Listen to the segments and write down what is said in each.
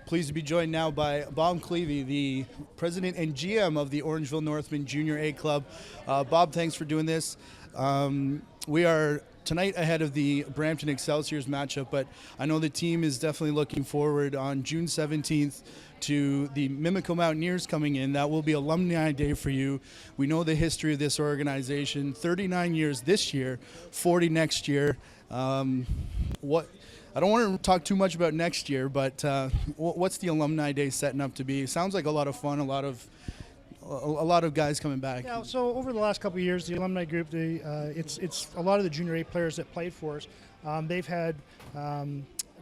Pleased to be joined now by Bob Cleavey, the president and GM of the Orangeville Northmen Junior A Club. Bob, thanks for doing this. We are tonight ahead of the Brampton Excelsiors matchup, but I know the team is definitely looking forward on June 17th to the Mimico Mountaineers coming in. That will be Alumni Day for you. We know the history of this organization, 39 years this year, 40 next year. I don't want to talk too much about next year, but what's the Alumni Day setting up to be? Sounds like a lot of fun, a lot of guys coming back. Yeah, so over the last couple of years, the alumni group, it's a lot of the junior A players that played for us. They've had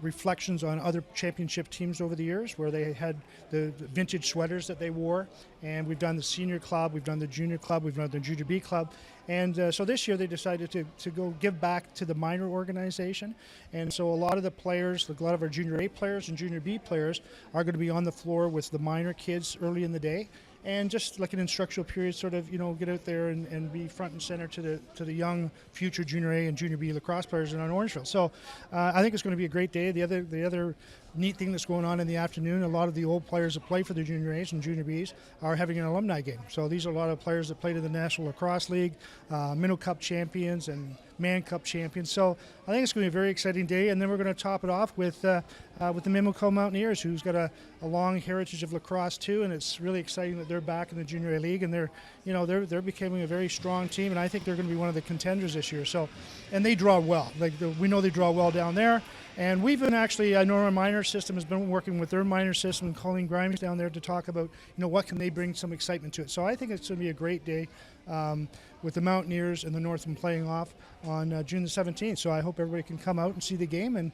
reflections on other championship teams over the years where they had the vintage sweaters that they wore, and we've done the senior club, we've done the junior club, we've done the junior B club, and so this year they decided to go give back to the minor organization, and so a lot of the players, a lot of our junior A players and junior B players are going to be on the floor with the minor kids early in the day. And just like an instructional period, sort of, get out there and be front and center to the young future junior A and junior B lacrosse players in Orangeville. So I think it's going to be a great day. The other neat thing that's going on in the afternoon, a lot of the old players that play for the junior A's and junior B's are having an alumni game. So these are a lot of players that played in the National Lacrosse League, Minnow Cup champions and Man Cup champions. So I think it's going to be a very exciting day. And then we're going to top it off with the Mimico Mountaineers, who's got a long heritage of lacrosse too. And it's really exciting that they're back in the junior A league, and they're becoming a very strong team. And I think they're going to be one of the contenders this year. So, and they draw well. We know they draw well down there. And we've been I know our minor system has been working with their minor system and Colleen Grimes down there to talk about, what can they bring some excitement to it. So I think it's going to be a great day with the Mountaineers and the Northmen playing off on June the 17th. So I hope everybody can come out and see the game and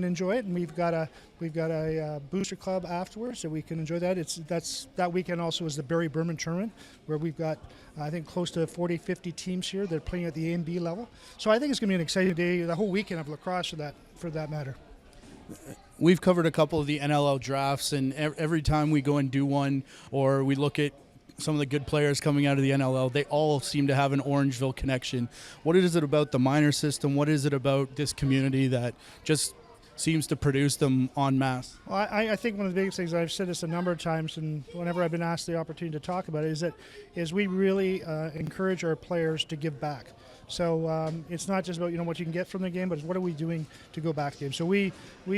enjoy it. And we've got a booster club afterwards, so we can enjoy that. That weekend also is the Barry Berman tournament, where we've got I think close to 40-50 teams here. They're playing at the A and B level. So I think it's going to be an exciting day, the whole weekend of lacrosse for that matter. We've covered a couple of the NLL drafts, and every time we go and do one, or we look at some of the good players coming out of the NLL, they all seem to have an Orangeville connection. What is it about the minor system? What is it about this community that just seems to produce them en masse? Well, I think one of the biggest things, I've said this a number of times, and whenever I've been asked the opportunity to talk about it, is we really encourage our players to give back. So it's not just about what you can get from the game, but it's what are we doing to go back to the game. So we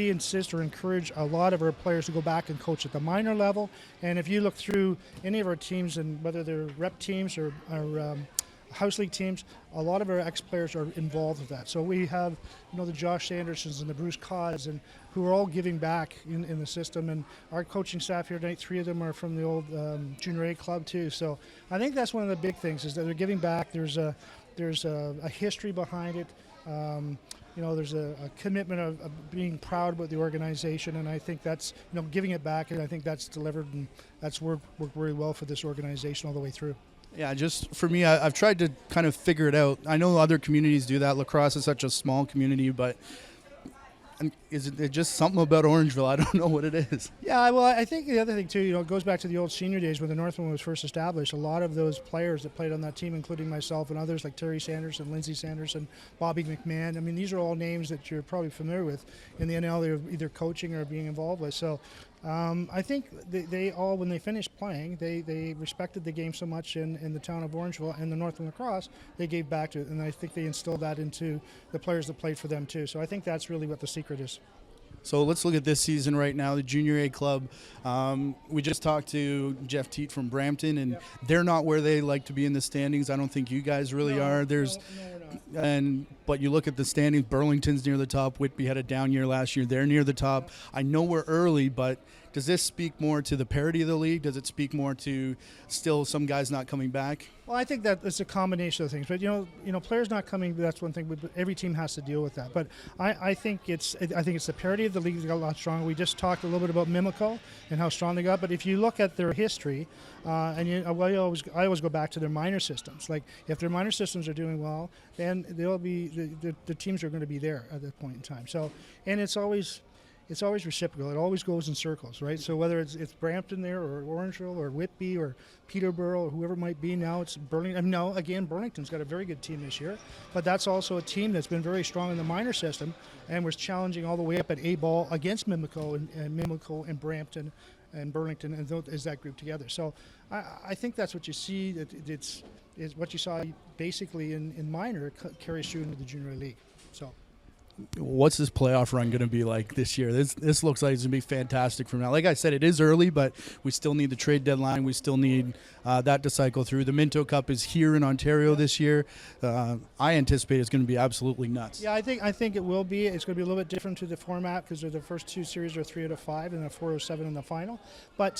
insist or encourage a lot of our players to go back and coach at the minor level. And if you look through any of our teams, and whether they're rep teams or house league teams, a lot of our ex-players are involved with that. So we have, the Josh Sandersons and the Bruce Codds, and who are all giving back in the system. And our coaching staff here tonight, 3 of them are from the old Junior A club too. So I think that's one of the big things, is that they're giving back. There's a history behind it. There's a commitment of being proud about the organization, and I think that's, giving it back, and I think that's delivered, and that's worked very well for this organization all the way through. Yeah, just for me, I've tried to kind of figure it out. I know other communities do that. Lacrosse is such a small community, but is it just something about Orangeville? I don't know what it is. Yeah, well, I think the other thing too, it goes back to the old senior days when the Northman was first established. A lot of those players that played on that team, including myself and others like Terry Sanders and Lindsey Sanders and Bobby McMahon. I mean, these are all names that you're probably familiar with in the NL. They're either coaching or being involved with. So I think they all, when they finished playing, they respected the game so much in the town of Orangeville and the Northern Lacrosse, they gave back to it, and I think they instilled that into the players that played for them too. So I think that's really what the secret is. So let's look at this season right now, the Junior A club. We just talked to Jeff Teat from Brampton, and they're not where they like to be in the standings. I don't think you guys really are. But you look at the standings, Burlington's near the top. Whitby had a down year last year. They're near the top. I know we're early, but does this speak more to the parity of the league? Does it speak more to still some guys not coming back? Well, I think that it's a combination of things. But players not coming, that's one thing. But every team has to deal with that. But I think it's the parity of the league that got a lot stronger. We just talked a little bit about Mimico and how strong they got. But if you look at their history, I always go back to their minor systems. Like if their minor systems are doing well, then they'll be the teams are going to be there at that point in time. So, and it's always, it's always reciprocal. It always goes in circles, right? So whether it's Brampton there or Orangeville or Whitby or Peterborough or whoever it might be, now it's Burlington. No, again, Burlington's got a very good team this year, but that's also a team that's been very strong in the minor system and was challenging all the way up at A-ball against Mimico and Brampton and Burlington, and is that group together. So I think that's what you see. It's what you saw basically in minor carries through into the junior A league. So. What's this playoff run going to be like this year? This looks like it's going to be fantastic from now. Like I said, it is early, but we still need the trade deadline. We still need that to cycle through. The Minto Cup is here in Ontario this year. I anticipate it's going to be absolutely nuts. Yeah, I think it will be. It's going to be a little bit different to the format because the first two series are 3 out of 5 and a 4-7 in the final. But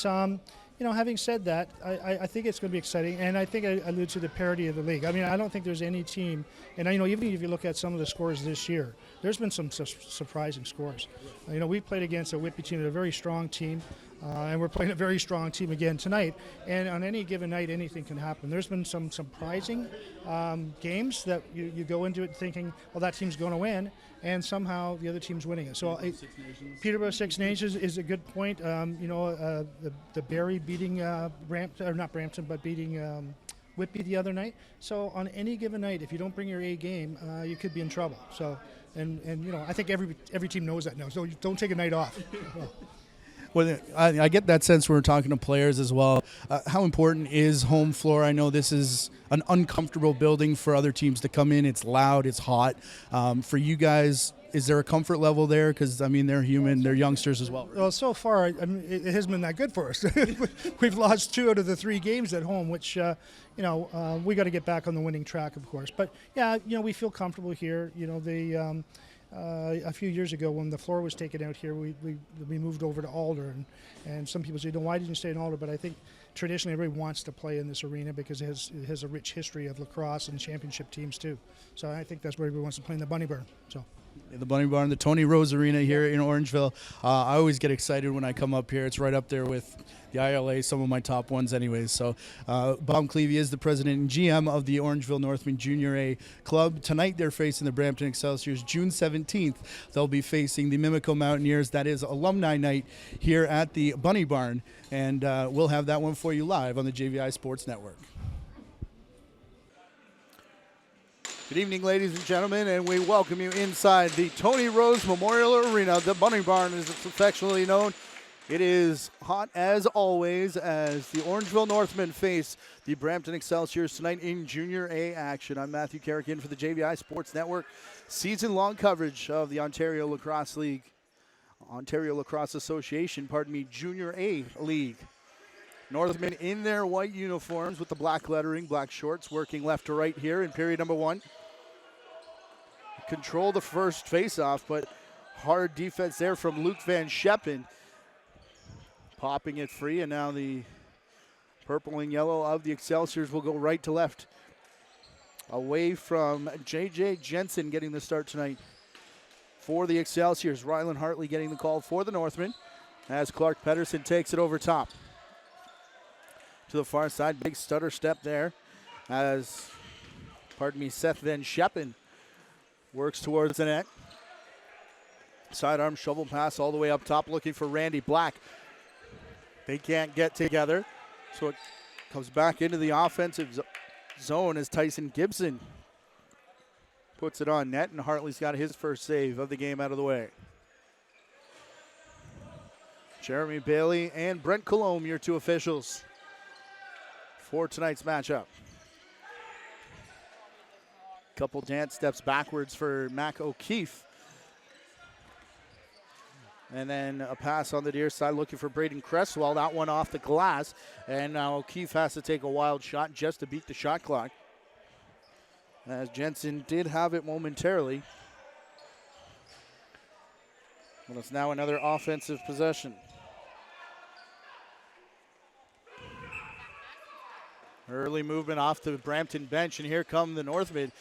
having said that, I think it's going to be exciting, and I think I allude to the parity of the league. I mean, I don't think there's any team, and even if you look at some of the scores this year, there's been some surprising scores. We played against a Whitby team, a very strong team, and we're playing a very strong team again tonight. And on any given night, anything can happen. There's been some surprising games that you go into it thinking, well, that team's going to win, and somehow the other team's winning it. So Peterborough Six Nations is a good point. The Barrie beating beating Whitby the other night. So on any given night, if you don't bring your A game, you could be in trouble. So and I think every team knows that now. So you don't take a night off. Well, I get that sense when we're talking to players as well. How important is home floor? I know this is an uncomfortable building for other teams to come in. It's loud, it's hot. For you guys, is there a comfort level there? Because, they're human, they're youngsters as well. Well, so far, it hasn't been that good for us. We've lost 2 out of the 3 games at home, which, we got to get back on the winning track, of course. But, yeah, we feel comfortable here. A few years ago when the floor was taken out here, we moved over to Alder, and some people say, why didn't you stay in Alder? But I think traditionally everybody wants to play in this arena because it has a rich history of lacrosse and championship teams too. So I think that's where everybody wants to play in the Bunny Barn. So. The Bunny Barn, the Tony Rose Arena here in Orangeville. I always get excited when I come up here. It's right up there with the ILA, some of my top ones anyways. So Bob Cleavey is the president and GM of the Orangeville Northmen Junior A Club. Tonight they're facing the Brampton Excelsiors. June 17th, they'll be facing the Mimico Mountaineers. That is alumni night here at the Bunny Barn. And we'll have that one for you live on the JVI Sports Network. Good evening, ladies and gentlemen, and we welcome you inside the Tony Rose Memorial Arena. The Bunny Barn, as it's affectionately known. It is hot as always as the Orangeville Northmen face the Brampton Excelsiors tonight in Junior A action. I'm Matthew Carrick for the JVI Sports Network. Season-long coverage of the Ontario Lacrosse Association, Junior A League. Northmen in their white uniforms with the black lettering, black shorts, working left to right here in period number 1. Control the first face-off, but hard defense there from Luke Van Scheppen. Popping it free, and now the purple and yellow of the Excelsiors will go right to left. Away from J.J. Jensen getting the start tonight for the Excelsiors. Rylan Hartley getting the call for the Northmen as Clark Pedersen takes it over top. To the far side, big stutter step there as, Seth Van Scheppen works towards the net. Sidearm shovel pass all the way up top looking for Randy Black. They can't get together, so it comes back into the offensive zone as Tyson Gibson puts it on net, and Hartley's got his first save of the game out of the way. Jeremy Bailey and Brent Colombe, your 2 officials for tonight's matchup. Couple dance steps backwards for Mac O'Keefe. And then a pass on the near side looking for Braden Cresswell. That one off the glass. And now O'Keefe has to take a wild shot just to beat the shot clock, as Jensen did have it momentarily. But it's now another offensive possession. Early movement off the Brampton bench, and here come the Northmen.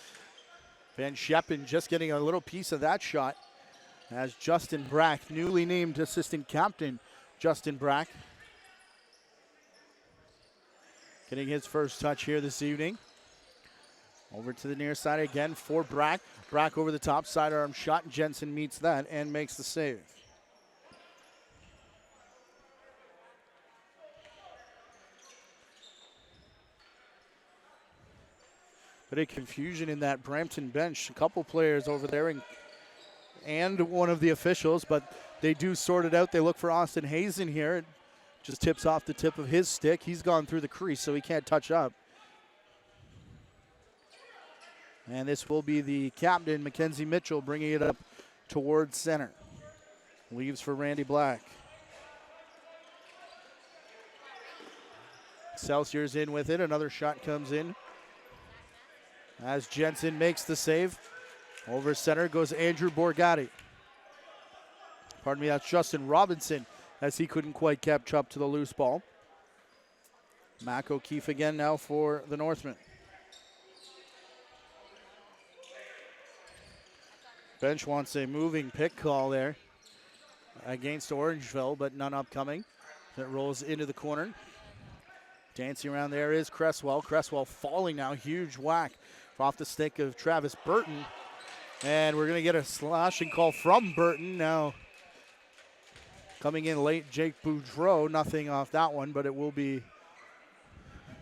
Van Scheppen just getting a little piece of that shot as Justin Brack, newly named assistant captain Justin Brack, getting his first touch here this evening. Over to the near side again for Brack. Brack over the top, sidearm shot. Jensen meets that and makes the save. bit of confusion in that Brampton bench. A couple players over there and one of the officials, but they do sort it out. They look for Austin Hazen here. It just tips off the tip of his stick. He's gone through the crease, so he can't touch up. And this will be the captain, Mackenzie Mitchell, bringing it up towards center. Leaves for Randy Black. Excelsior's in with it. Another shot comes in as Jensen makes the save. Over center goes Andrew Borgatti. Pardon me, that's Justin Robinson, as he couldn't quite catch up to the loose ball. Mac O'Keefe again now for the Northmen. Bench wants a moving pick call there against Orangeville, but none upcoming. It rolls into the corner. Dancing around there is Cresswell. Cresswell falling now. Huge whack off the stick of Travis Burton. And we're going to get a slashing call from Burton. Now coming in late, Jake Boudreau. Nothing off that one, but it will be, I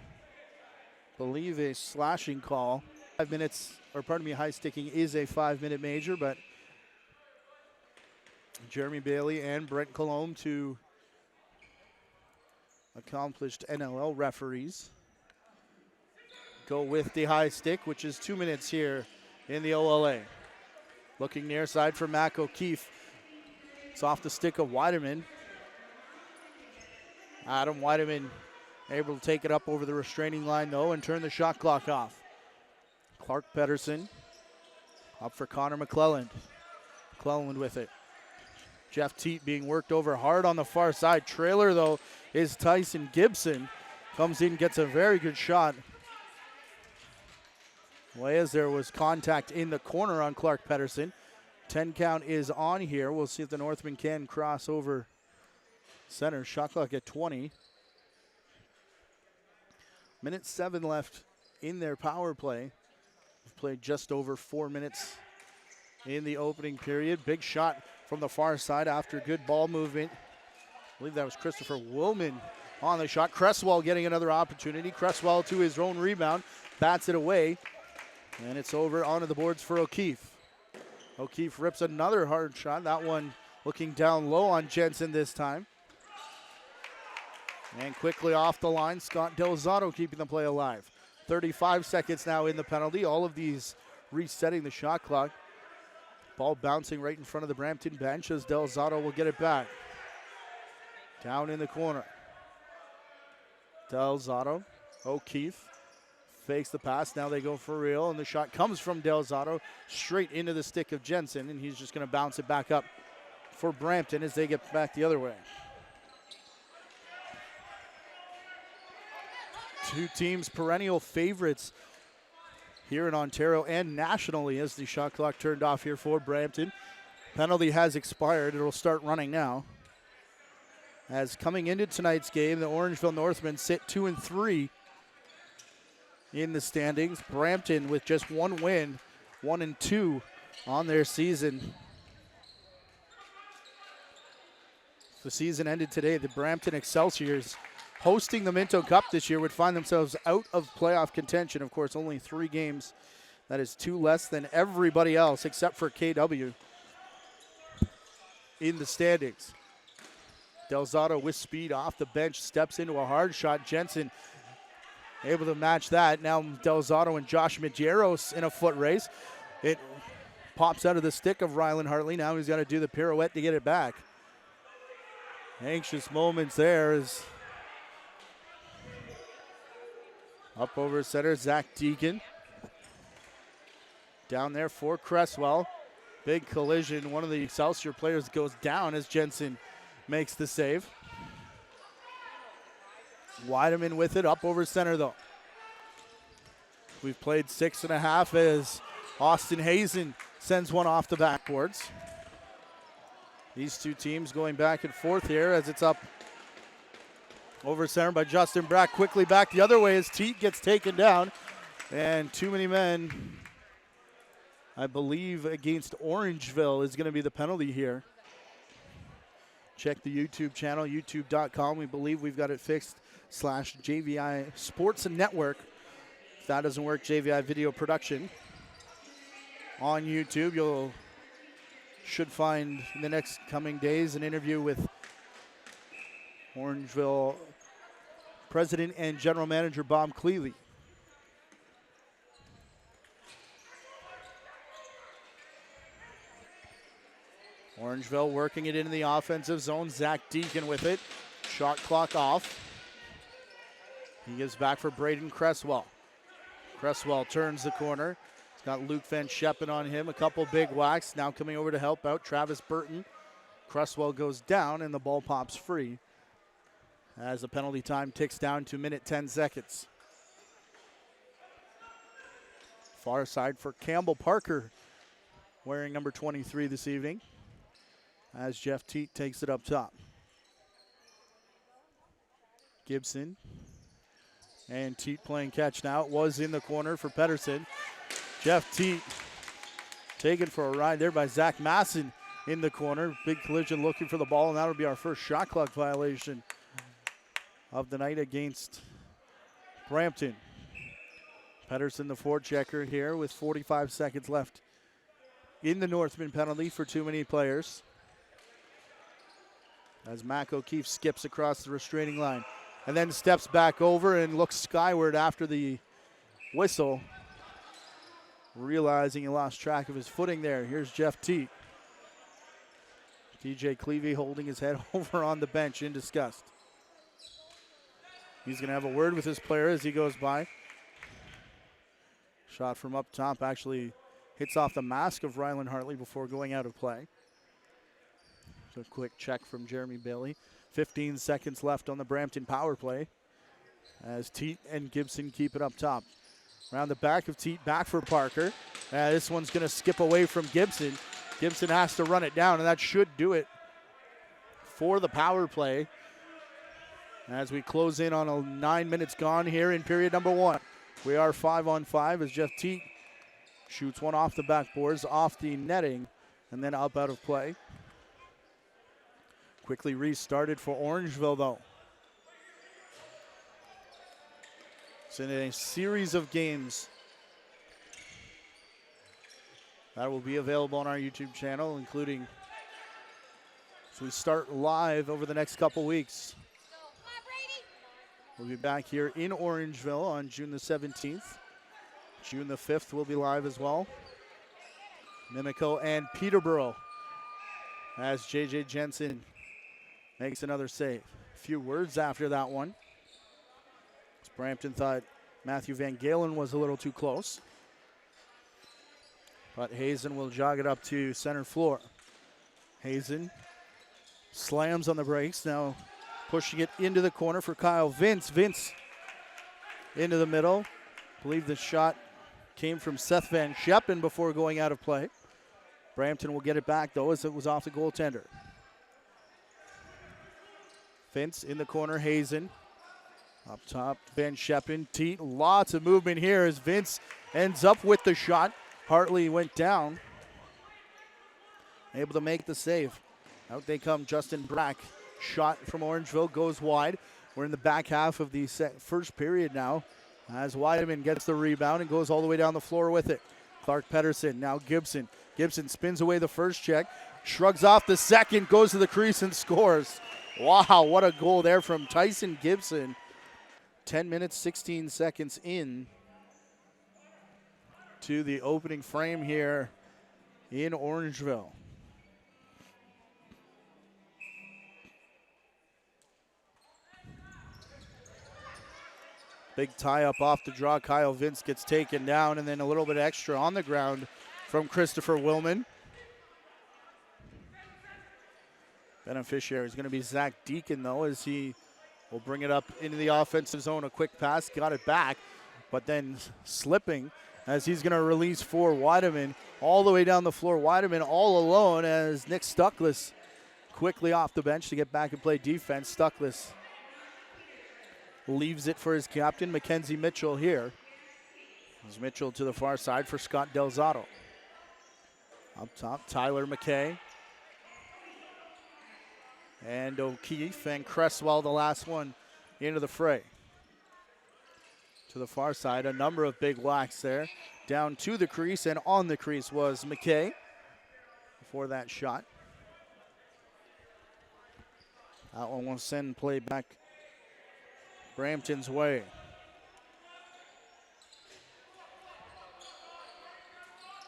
believe, a slashing call. 5 minutes, or pardon me, high sticking is a 5-minute major, but Jeremy Bailey and Brent Colombe, two accomplished NLL referees, go with the high stick, which is 2 minutes here in the OLA. Looking near side for Mac O'Keefe. It's off the stick of Weideman. Adam Weideman able to take it up over the restraining line, though, and turn the shot clock off. Clark Pedersen up for Connor McClelland. McClelland with it. Jeff Teat being worked over hard on the far side. Trailer, though, is Tyson Gibson. Comes in, gets a very good shot. As there was contact in the corner on Clark Pedersen. 10 count is on here. We'll see if the Northmen can cross over center. Shot clock at 20. Minute 7 left in their power play. We've played just over 4 minutes in the opening period. Big shot from the far side after good ball movement. I believe that was Christopher Willman on the shot. Cresswell getting another opportunity. Cresswell to his own rebound, bats it away, and it's over onto the boards for O'Keefe. O'Keefe rips another hard shot. That one looking down low on Jensen this time. And quickly off the line, Scott Delzato keeping the play alive. 35 seconds now in the penalty. All of these resetting the shot clock. Ball bouncing right in front of the Brampton bench as Delzato will get it back. Down in the corner. Delzato, O'Keefe fakes the pass. Now they go for real, and the shot comes from Delzato straight into the stick of Jensen, and he's just going to bounce it back up for Brampton as they get back the other way. Two teams perennial favorites here in Ontario and nationally as the shot clock turned off here for Brampton. Penalty has expired. It'll start running now. As coming into tonight's game, the Orangeville Northmen sit 2-3 in the standings. Brampton with just one win, 1-2 on their season. The season ended today. The Brampton Excelsiors, hosting the Minto Cup this year, would find themselves out of playoff contention. Of course, only 3 games. That is 2 less than everybody else except for KW in the standings. Delzato with speed off the bench, steps into a hard shot. Jensen able to match that. Now Delzato and Josh Medeiros in a foot race. It pops out of the stick of Rylan Hartley. Now he's got to do the pirouette to get it back. Anxious moments there as up over center, Zach Deacon. Down there for Cresswell. Big collision. One of the Excelsior players goes down as Jensen makes the save. Weideman with it, up over center though. We've played 6.5 as Austin Hazen sends one off the backboards. These two teams going back and forth here as it's up over center by Justin Brack. Quickly back the other way as Teat gets taken down. And too many men, I believe, against Orangeville is going to be the penalty here. Check the YouTube channel, youtube.com. We believe we've got it fixed /JVI Sports Network If that doesn't work, JVI Video Production on YouTube. Should find in the next coming days an interview with Orangeville President and General Manager Bob Cleavey. Orangeville working it into the offensive zone. Zach Deacon with it. Shot clock off. He gives back for Braden Cresswell. Cresswell turns the corner. He's got Luke Van Scheppen on him. A couple big whacks. Now coming over to help out Travis Burton. Cresswell goes down and the ball pops free as the penalty time ticks down to minute 10 seconds. Far side for Campbell Parker, wearing number 23 this evening, as Jeff Teat takes it up top. Gibson and Teat playing catch now. It was in the corner for Pedersen. Jeff Teat taken for a ride there by Zach Masson in the corner. Big collision looking for the ball, and that'll be our first shot clock violation of the night against Brampton. Pedersen, the forechecker here with 45 seconds left in the Northmen penalty for too many players. As Mac O'Keefe skips across the restraining line and then steps back over and looks skyward after the whistle, realizing he lost track of his footing there. Here's Jeff Teat. TJ Clevey holding his head over on the bench in disgust. He's going to have a word with his player as he goes by. Shot from up top actually hits off the mask of Rylan Hartley before going out of play. So a quick check from Jeremy Bailey. 15 seconds left on the Brampton power play as Teat and Gibson keep it up top. Around the back of Teat, back for Parker. This one's going to skip away from Gibson. Gibson has to run it down, and that should do it for the power play as we close in on 9 minutes gone here in period number 1. We are 5-on-5 as Jeff Teat shoots one off the backboards, off the netting, and then up out of play. Quickly restarted for Orangeville, though. It's in a series of games that will be available on our YouTube channel, including as we start live over the next couple weeks. We'll be back here in Orangeville on June the 17th. June the 5th we'll be live as well. Mimico and Peterborough as JJ Jensen makes another save. A few words after that one. Brampton thought Matthew Van Galen was a little too close. But Hazen will jog it up to center floor. Hazen slams on the brakes, now pushing it into the corner for Kyle Vince. Vince into the middle. I believe the shot came from Seth Van Scheppen before going out of play. Brampton will get it back, though, as it was off the goaltender. Vince in the corner, Hazen. Up top, Van Scheppen. Teat, lots of movement here as Vince ends up with the shot. Hartley went down. Able to make the save. Out they come, Justin Brack. Shot from Orangeville goes wide. We're in the back half of the first period now as Weideman gets the rebound and goes all the way down the floor with it. Clark Pedersen, now Gibson. Gibson spins away the first check, shrugs off the second, goes to the crease and scores. Wow, what a goal there from Tyson Gibson. 10 minutes, 16 seconds in to the opening frame here in Orangeville. Big tie-up off the draw. Kyle Vince gets taken down, and then a little bit extra on the ground from Christopher Willman. Beneficiary is going to be Zach Deacon, though, as he will bring it up into the offensive zone. A quick pass, got it back, but then slipping as he's going to release for Weideman all the way down the floor. Weideman all alone as Nick Stuckless quickly off the bench to get back and play defense. Stuckless leaves it for his captain, Mackenzie Mitchell here. As Mitchell to the far side for Scott Delzato. Up top, Tyler McKay. And O'Keefe and Cresswell, the last one, into the fray. to the far side. A number of big whacks there. Down to the crease, and on the crease was McKay before that shot. That one will send play back Brampton's way.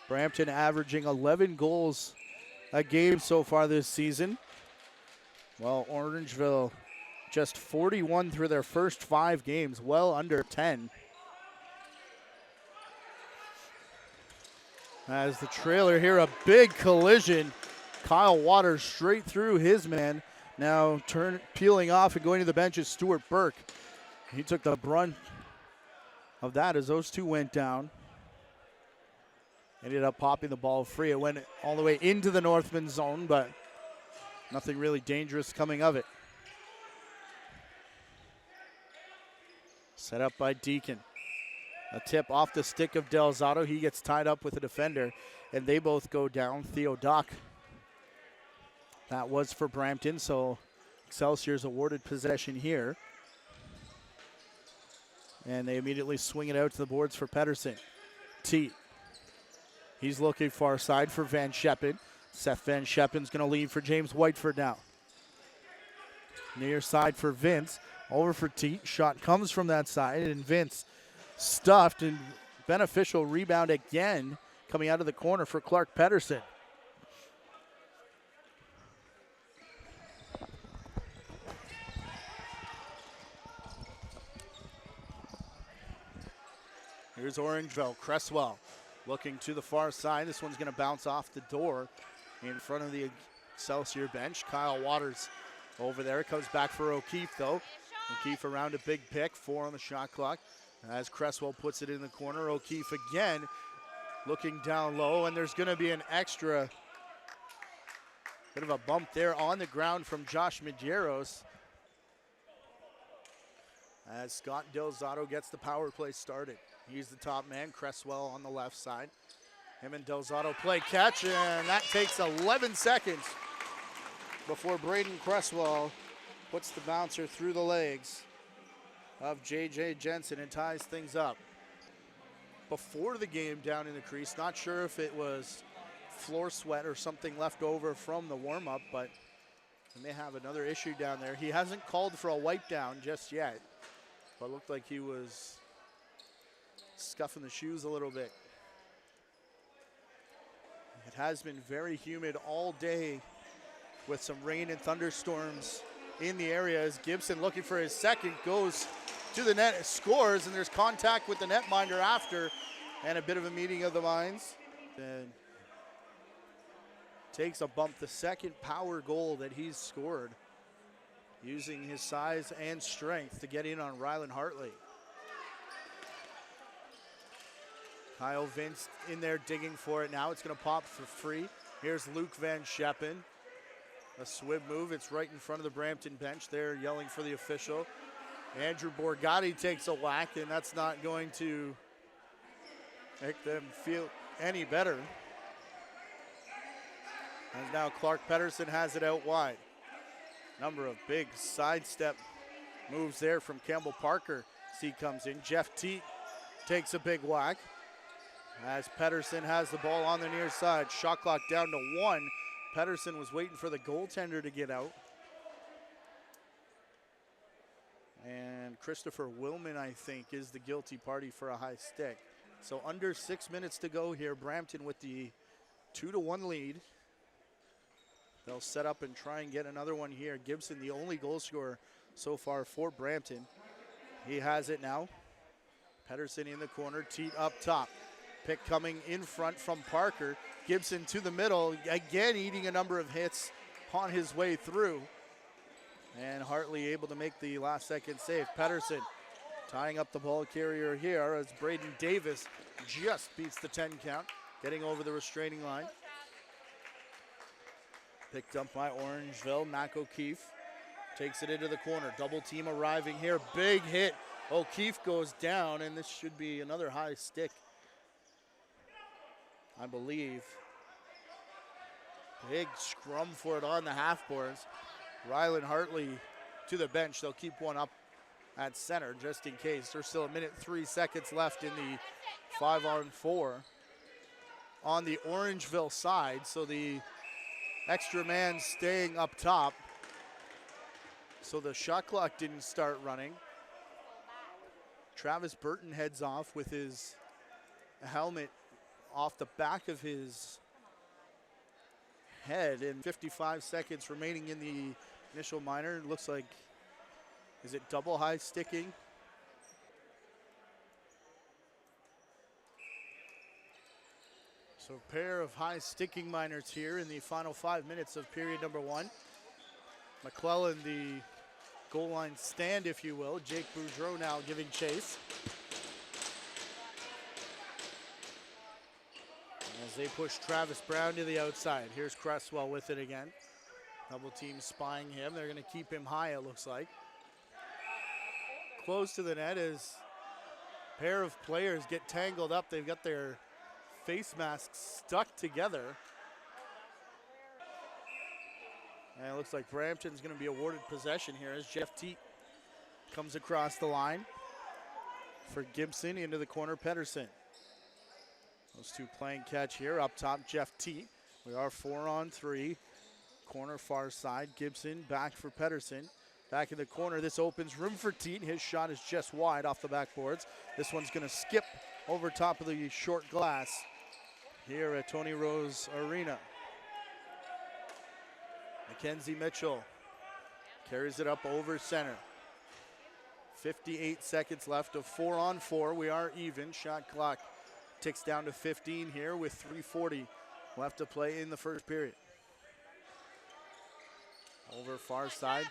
Brampton averaging 11 goals a game so far this season. Well, Orangeville just 41 through their first 5 games, well under 10. As the trailer here, a big collision. Kyle Waters straight through his man. Now peeling off and going to the bench is Stuart Burke. He took the brunt of that as those two went down. Ended up popping the ball free. It went all the way into the Northmen zone, but nothing really dangerous coming of it. Set up by Deacon. A tip off the stick of Delzato. He gets tied up with a defender, and they both go down. Theo Dock. That was for Brampton, so Excelsior's awarded possession here. And they immediately swing it out to the boards for Pedersen. Teat. He's looking far side for Van Scheppen. Seth Van Scheppen's going to leave for James Whiteford now. Near side for Vince. Over for Teat. Shot comes from that side, and Vince stuffed, and beneficial rebound again coming out of the corner for Clark Pedersen. Here's Orangeville. Cresswell looking to the far side. This one's going to bounce off the door in front of the Excelsior bench. Kyle Waters over there. Comes back for O'Keefe, though. O'Keefe around a big pick. 4 on the shot clock. As Cresswell puts it in the corner. O'Keefe again looking down low, and there's going to be an extra bit of a bump there on the ground from Josh Medeiros as Scott Delzato gets the power play started. He's the top man. Cresswell on the left side. Him and Delzato play catch, and that takes 11 seconds before Braden Cresswell puts the bouncer through the legs of J.J. Jensen and ties things up. Before the game down in the crease, not sure if it was floor sweat or something left over from the warm-up, but they may have another issue down there. He hasn't called for a wipe down just yet, but looked like he was scuffing the shoes a little bit. It has been very humid all day with some rain and thunderstorms in the area as Gibson, looking for his second, goes to the net, scores, and there's contact with the netminder after, and a bit of a meeting of the minds. Then takes a bump, the second power goal that he's scored, using his size and strength to get in on Rylan Hartley. Kyle Vince in there digging for it now. It's going to pop for free. Here's Luke Van Scheppen. A swim move. It's right in front of the Brampton bench. They're yelling for the official. Andrew Borgatti takes a whack, and that's not going to make them feel any better. And now Clark Pedersen has it out wide. Number of big sidestep moves there from Campbell Parker. C comes in. Jeff Teat takes a big whack as Pedersen has the ball on the near side. Shot clock down to 1. Pedersen was waiting for the goaltender to get out. And Christopher Willman, I think, is the guilty party for a high stick. So under 6 minutes to go here. Brampton with the 2-1 lead. They'll set up and try and get another one here. Gibson, the only goal scorer so far for Brampton. He has it now. Pedersen in the corner, Teat up top. Pick coming in front from Parker. Gibson to the middle, again eating a number of hits on his way through. And Hartley able to make the last second save. Pedersen tying up the ball carrier here as Braden Davis just beats the 10 count, getting over the restraining line. Picked up by Orangeville. Mac O'Keefe takes it into the corner. Double team arriving here. Big hit. O'Keefe goes down, and this should be another high stick, I believe. Big scrum for it on the half boards. Rylan Hartley to the bench. They'll keep one up at center, just in case. There's still 1:03 left in the 5-on-4 on the Orangeville side, so the extra man staying up top. So the shot clock didn't start running. Travis Burton heads off with his helmet off the back of his head, and 55 seconds remaining in the initial minor. It looks like, is it double high sticking? So a pair of high sticking minors here in the final 5 minutes of period number 1. McClellan, the goal line stand, if you will. Jake Boudreau now giving chase. As they push Travis Brown to the outside. Here's Cresswell with it again. Double team spying him. They're going to keep him high, it looks like. Close to the net as a pair of players get tangled up. They've got their face masks stuck together. And it looks like Brampton's going to be awarded possession here as Jeff Teat comes across the line for Gibson into the corner, Pedersen. Those two playing catch here. Up top, Jeff Teat. We are 4-on-3. Corner far side. Gibson back for Pedersen. Back in the corner. This opens room for Teat. His shot is just wide off the backboards. This one's going to skip over top of the short glass here at Tony Rose Arena. Mackenzie Mitchell carries it up over center. 58 seconds left of 4-on-4. We are even. Shot clock ticks down to 15 here with 3:40 left to play in the first period. Over far side.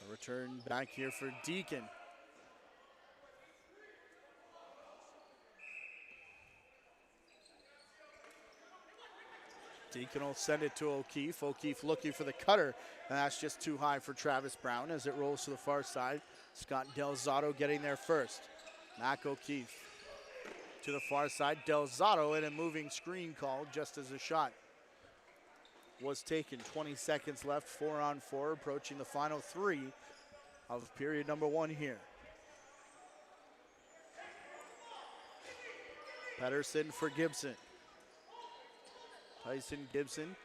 A return back here for Deacon. Deacon will send it to O'Keefe. O'Keefe looking for the cutter, and that's just too high for Travis Brown as it rolls to the far side. Scott Del Zotto getting there first. Mac O'Keefe to the far side. Del Zotto and a moving screen called just as the shot was taken. 20 seconds left, 4-on-4, approaching the final 3 of period number 1 here. Pedersen for Gibson. Tyson Gibson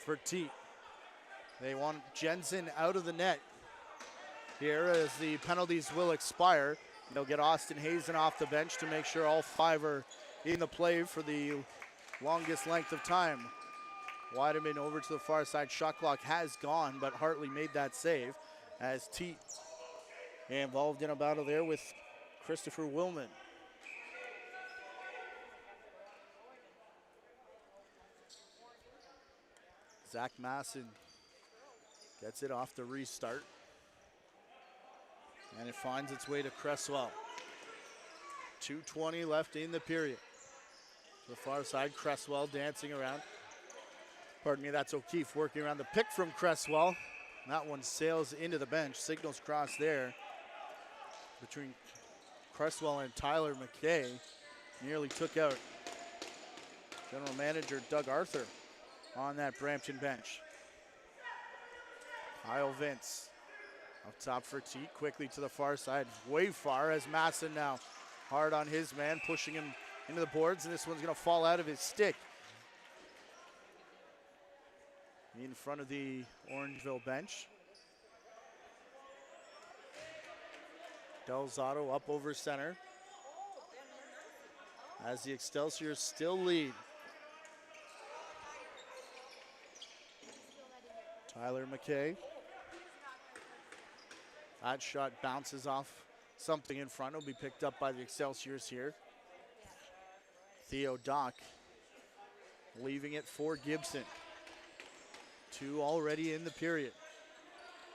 for Teat. They want Jensen out of the net here as the penalties will expire. They'll get Austin Hazen off the bench to make sure all 5 are in the play for the longest length of time. Weideman over to the far side. Shot clock has gone, but Hartley made that save as Teat involved in a battle there with Christopher Willman. Zach Masson gets it off the restart. And it finds its way to Cresswell. 2:20 left in the period. To the far side, Cresswell dancing around. Pardon me, that's O'Keefe working around the pick from Cresswell. That one sails into the bench. Signals cross there between Cresswell and Tyler McKay. Nearly took out General Manager Doug Arthur on that Brampton bench. Kyle Vince up top for Teat, quickly to the far side, way far as Masson now hard on his man, pushing him into the boards, and this one's gonna fall out of his stick. In front of the Orangeville bench. Del Zotto up over center as the Excelsiors still lead. Tyler McKay. That shot bounces off something in front. It'll be picked up by the Excelsiors here. Theo Dock leaving it for Gibson. 2 already in the period.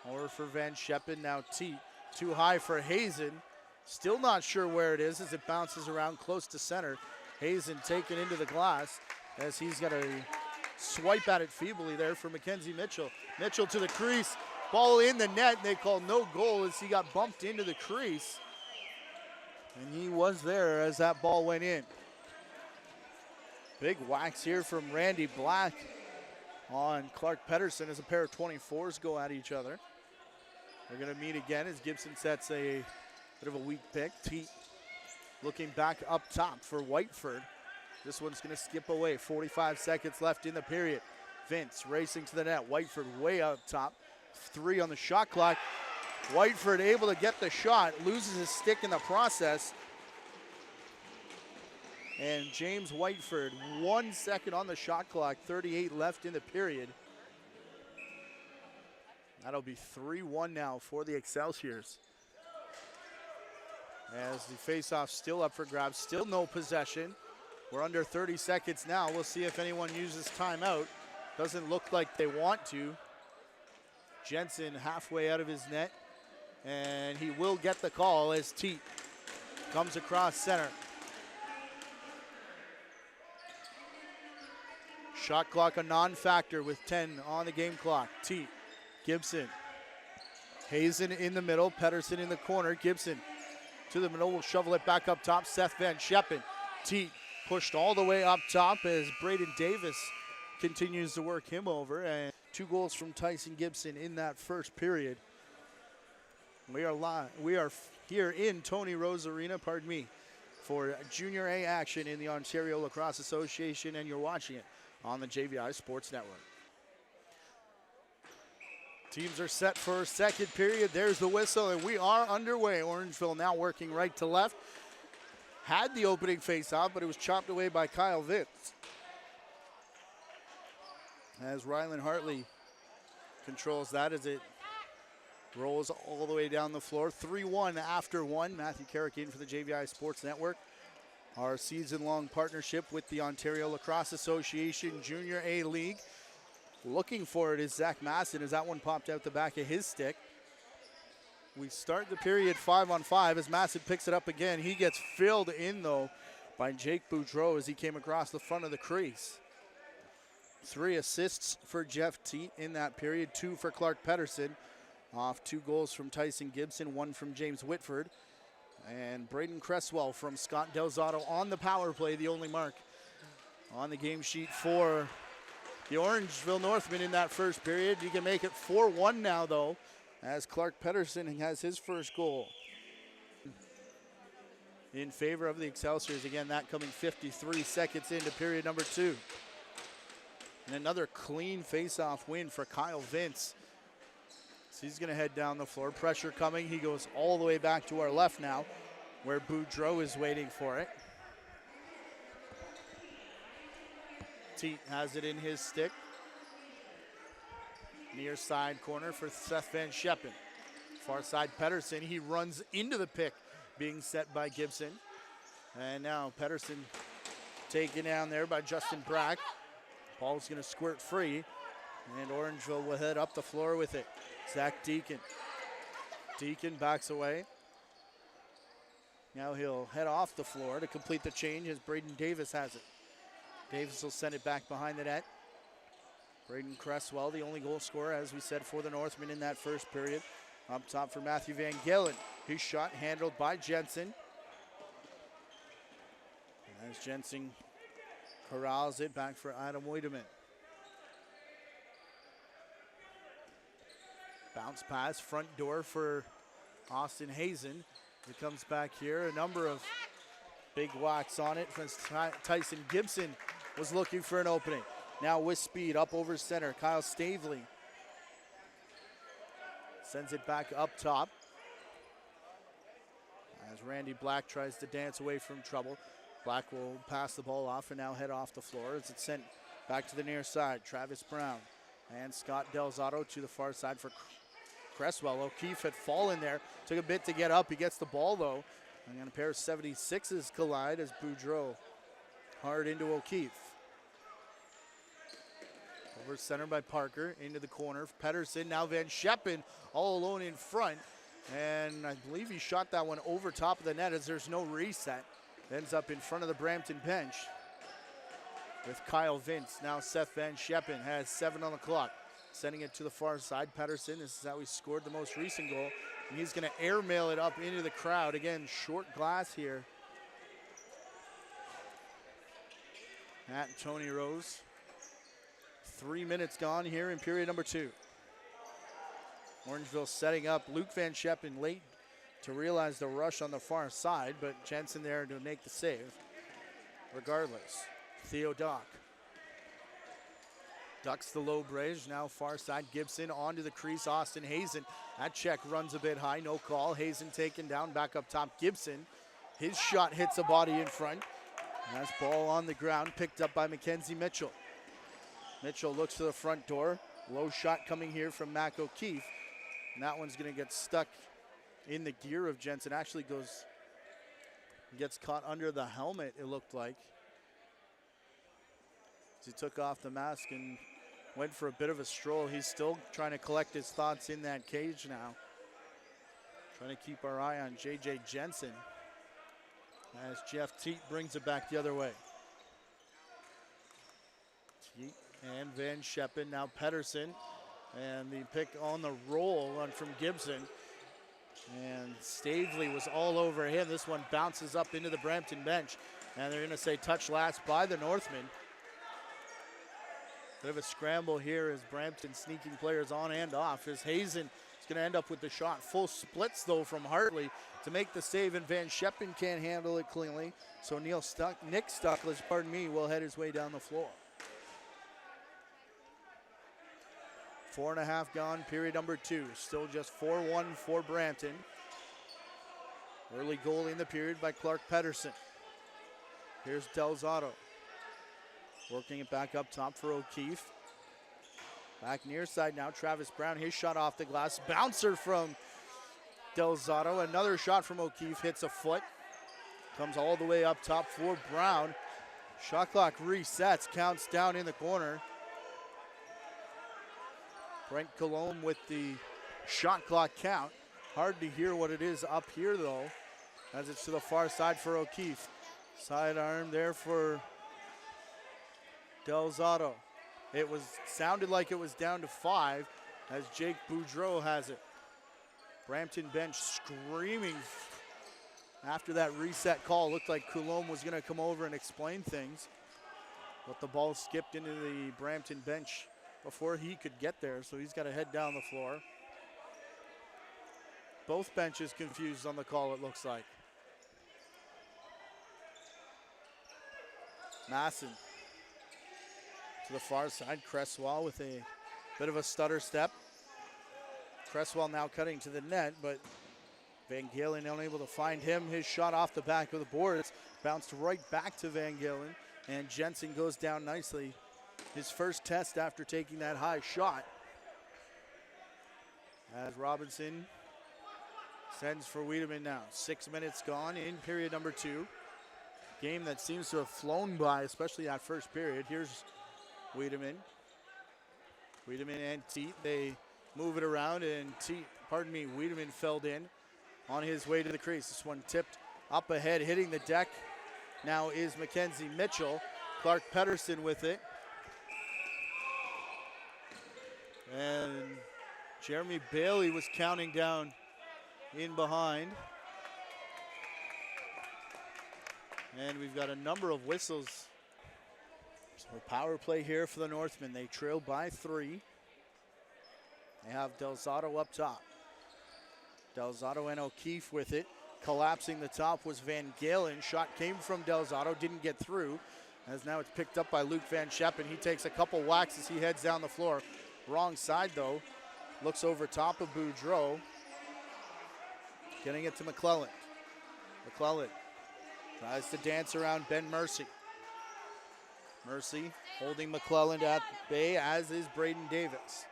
Over for Van Scheppen, now Teat. Too high for Hazen. Still not sure where it is as it bounces around close to center. Hazen taken into the glass as he's got a swipe at it feebly there for Mackenzie Mitchell. Mitchell to the crease. Ball in the net, and they call no goal as he got bumped into the crease. And he was there as that ball went in. Big whacks here from Randy Black on Clark Pedersen as a pair of 24s go at each other. They're going to meet again as Gibson sets a bit of a weak pick. Teat looking back up top for Whiteford. This one's going to skip away. 45 seconds left in the period. Vince racing to the net. Whiteford way up top. 3 on the shot clock. Whiteford able to get the shot, loses his stick in the process. And James Whiteford, 1 second on the shot clock, 38 left in the period. That'll be 3-1 now for the Excelsiors. As the faceoff still up for grabs, still no possession. We're under 30 seconds now. We'll see if anyone uses timeout. Doesn't look like they want to. Jensen halfway out of his net, and he will get the call as Teat comes across center. Shot clock a non-factor with 10 on the game clock. Teat, Gibson, Hazen in the middle, Pedersen in the corner. Gibson to the middle, will shovel it back up top. Seth Van Scheppen. Teat pushed all the way up top as Braden Davis continues to work him over. And 2 goals from Tyson Gibson in that first period. We are live. We are here in Tony Rose Arena, for Junior A action in the Ontario Lacrosse Association, and you're watching it on the JVI Sports Network. Teams are set for second period. There's the whistle, and we are underway. Orangeville now working right to left. Had the opening face-off, but it was chopped away by Kyle Vitz. As Rylan Hartley controls that as it rolls all the way down the floor. 3-1 after 1. Matthew Carrick in for the JVI Sports Network. Our season-long partnership with the Ontario Lacrosse Association Junior A League. Looking for it is Zach Masson as that one popped out the back of his stick. We start the period 5-on-5 as Masson picks it up again. He gets filled in, though, by Jake Boudreau as he came across the front of the crease. 3 assists for Jeff Teat in that period, 2 for Clark Pedersen. Off 2 goals from Tyson Gibson, 1 from James Whitford. And Braden Cresswell from Scott Delzato on the power play, the only mark on the game sheet for the Orangeville Northmen in that first period. You can make it 4-1 now, though, as Clark Pedersen has his first goal in favor of the Excelsiors. Again, that coming 53 seconds into period number 2. And another clean face-off win for Kyle Vince. So he's going to head down the floor. Pressure coming. He goes all the way back to our left now, where Boudreau is waiting for it. Teat has it in his stick. Near side corner for Seth Van Scheppen. Far side Pedersen. He runs into the pick being set by Gibson. And now Pedersen taken down there by Justin Brack. Ball's going to squirt free. And Orangeville will head up the floor with it. Zach Deacon. Deacon backs away. Now he'll head off the floor to complete the change as Braden Davis has it. Davis will send it back behind the net. Braden Cresswell, the only goal scorer, as we said, for the Northmen in that first period. Up top for Matthew Van Gillen. His shot handled by Jensen. As Jensen corrals it back for Adam Wiedemann. Bounce pass, front door for Austin Hazen. It comes back here. A number of big whacks on it. Tyson Gibson was looking for an opening. Now with speed, up over center. Kyle Stavely sends it back up top. As Randy Black tries to dance away from trouble. Black will pass the ball off and now head off the floor as it's sent back to the near side. Travis Brown and Scott Delzato to the far side for Cresswell. O'Keefe had fallen there. Took a bit to get up. He gets the ball, though. And a pair of 76s collide as Boudreau hard into O'Keefe. Over center by Parker, into the corner. Pedersen, now Van Scheppen all alone in front. And I believe he shot that one over top of the net as there's no reset. Ends up in front of the Brampton bench with Kyle Vince. Now Seth Van Scheppen has 7 on the clock. Sending it to the far side. Pedersen, this is how he scored the most recent goal. And he's going to airmail it up into the crowd. Again, short glass here at Tony Rose. 3 minutes gone here in period number 2. Orangeville setting up. Luke Van Scheppen late to realize the rush on the far side, but Jensen there to make the save. Regardless, Theo Dock ducks the low bridge. Now far side, Gibson onto the crease. Austin Hazen. That check runs a bit high, no call. Hazen taken down, back up top. Gibson, his shot hits a body in front. That's ball on the ground, picked up by Mackenzie Mitchell. Mitchell looks to the front door. Low shot coming here from Mac O'Keefe. And that one's going to get stuck in the gear of Jensen. Actually gets caught under the helmet, it looked like. He took off the mask and went for a bit of a stroll. He's still trying to collect his thoughts in that cage now. Trying to keep our eye on J.J. Jensen as Jeff Teat brings it back the other way. Teat and Van Scheppen, now Pedersen. And the pick on the roll on from Gibson. And Clevely was all over him. This one bounces up into the Brampton bench. And they're going to say touch last by the Northmen. Bit of a scramble here as Brampton sneaking players on and off. As Hazen is going to end up with the shot. Full splits, though, from Hartley to make the save, and Van Scheppen can't handle it cleanly. So Nick Stuckless, will head his way down the floor. 4.5 gone, period number 2. Still just 4-1 for Brampton. Early goal in the period by Clark Pedersen. Here's Delzato. Working it back up top for O'Keefe. Back near side now, Travis Brown. His shot off the glass. Bouncer from Delzato. Another shot from O'Keefe hits a foot. Comes all the way up top for Brown. Shot clock resets, counts down in the corner. Brent Colombe with the shot clock count. Hard to hear what it is up here, though, as it's to the far side for O'Keefe. Sidearm there for Delzato. It sounded like it was down to 5 as Jake Boudreau has it. Brampton bench screaming after that reset call. Looked like Coulombe was going to come over and explain things, but the ball skipped into the Brampton bench before he could get there, so he's got to head down the floor. Both benches confused on the call, it looks like. Masson to the far side. Cresswell with a bit of a stutter step. Cresswell now cutting to the net, but Van Galen unable to find him. His shot off the back of the boards bounced right back to Van Galen, and Jensen goes down nicely. His first test after taking that high shot. As Robinson sends for Wiedemann now. 6 minutes gone in period number 2. Game that seems to have flown by, especially that first period. Here's Wiedemann. Wiedemann and Teat, they move it around, and Wiedemann felled in on his way to the crease. This one tipped up ahead, hitting the deck. Now is Mackenzie Mitchell. Clark Pedersen with it. And Jeremy Bailey was counting down in behind. And we've got a number of whistles. So power play here for the Northmen. They trail by 3. They have Delzato up top. Delzato and O'Keefe with it. Collapsing the top was Van Galen. Shot came from Delzato, didn't get through. As now it's picked up by Luke Van Scheppen. He takes a couple whacks as he heads down the floor. Wrong side though. Looks over top of Boudreau. Getting it to McClellan. McClellan tries to dance around Ben Mercy. Mercy holding McClellan at bay, as is Braden Davis.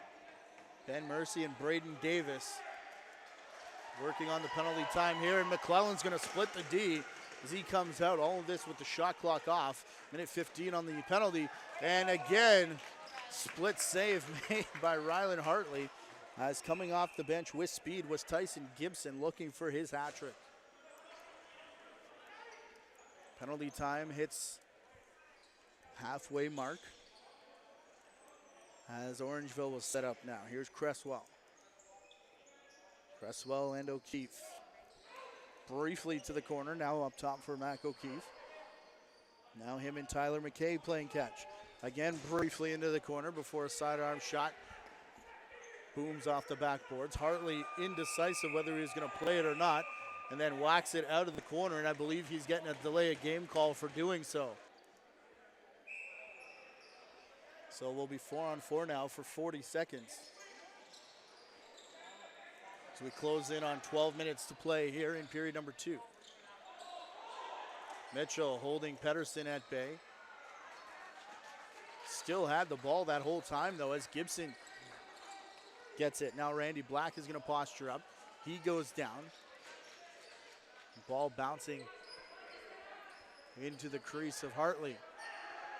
Ben Mercy and Braden Davis working on the penalty time here, and McClellan's going to split the D as he comes out. All of this with the shot clock off. Minute 15 on the penalty, and again, split save made by Rylan Hartley, as coming off the bench with speed was Tyson Gibson looking for his hat trick. Penalty time hits halfway mark as Orangeville will set up now. Here's Cresswell. Cresswell and O'Keefe. Briefly to the corner, now up top for Mac O'Keefe. Now him and Tyler McKay playing catch. Again, briefly into the corner before a sidearm shot. Booms off the backboards. Hartley indecisive whether he's going to play it or not, and then whacks it out of the corner, and I believe he's getting a delay of game call for doing so. So we'll be 4-on-4 now for 40 seconds. So we close in on 12 minutes to play here in period number 2. Mitchell holding Pedersen at bay. Still had the ball that whole time though as Gibson gets it. Now Randy Black is going to posture up. He goes down. Ball bouncing into the crease of Hartley.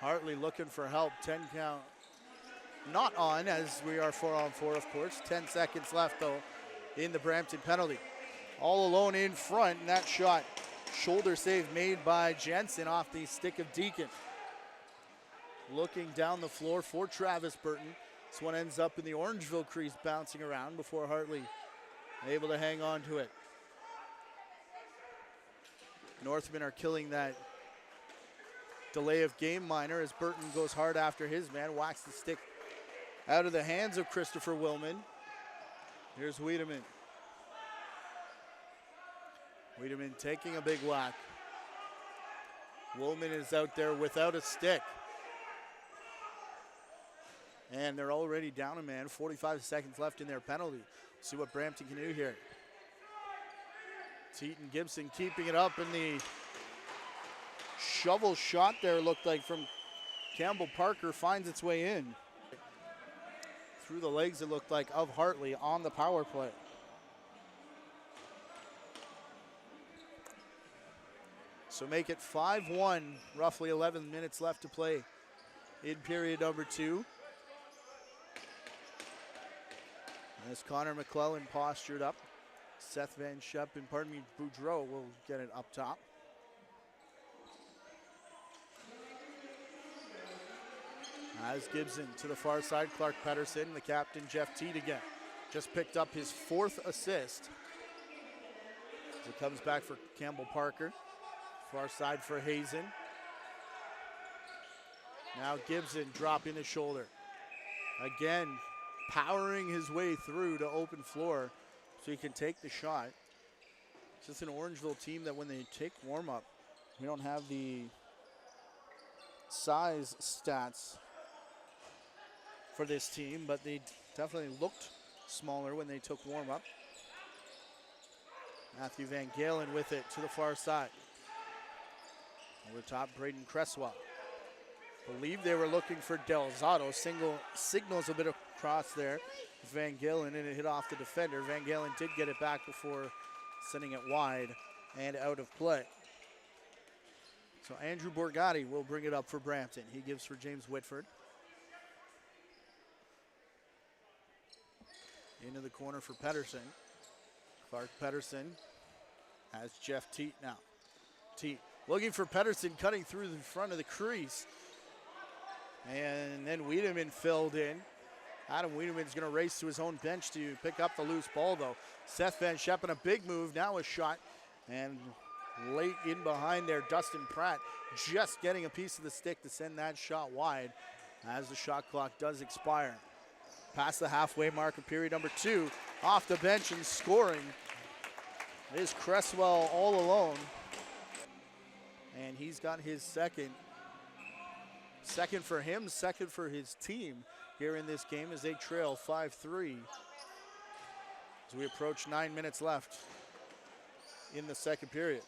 Hartley looking for help. 10 count. Not on as we are 4-on-4 of course. 10 seconds left though in the Brampton penalty. All alone in front, and that shot, shoulder save made by Jensen off the stick of Deacon. Looking down the floor for Travis Burton. This one ends up in the Orangeville crease bouncing around before Hartley able to hang on to it. Northmen are killing that delay of game minor as Burton goes hard after his man, whacks the stick out of the hands of Christopher Willman. Here's Wiedemann. Wiedemann taking a big whack. Willman is out there without a stick. And they're already down a man. 45 seconds left in their penalty. See what Brampton can do here. Teton Gibson keeping it up, and the shovel shot there looked like from Campbell Parker finds its way in. Through the legs it looked like of Hartley on the power play. So make it 5-1, roughly 11 minutes left to play in period number 2. As Connor McClellan postured up, Seth Van Scheppen, Boudreau will get it up top. As Gibson to the far side, Clark Pedersen, the captain, Jeff Teed again. Just picked up his 4th assist. As it comes back for Campbell Parker. Far side for Hazen. Now Gibson dropping the shoulder. Again, powering his way through to open floor so he can take the shot. It's just an Orangeville team that when they take warm up, we don't have the size stats for this team, but they definitely looked smaller when they took warm up. Matthew Van Galen with it to the far side. Over top, Braden Cresswell. Believe they were looking for Delzato. Signals a bit across there. Van Galen, and it hit off the defender. Van Galen did get it back before sending it wide and out of play. So Andrew Borgatti will bring it up for Brampton. He gives for James Whitford. Into the corner for Pedersen. Clark Pedersen has Jeff Teet now. Teet looking for Pedersen, cutting through the front of the crease. And then Wiedemann filled in. Adam Wiedemann's going to race to his own bench to pick up the loose ball, though. Seth Van Scheppen, a big move, now a shot. And late in behind there, Dustin Pratt just getting a piece of the stick to send that shot wide as the shot clock does expire. Past the halfway mark of period number 2, off the bench and scoring is Cresswell all alone. And he's got his second. Second for him, second for his team here in this game as they trail 5-3. As we approach 9 minutes left in the second period.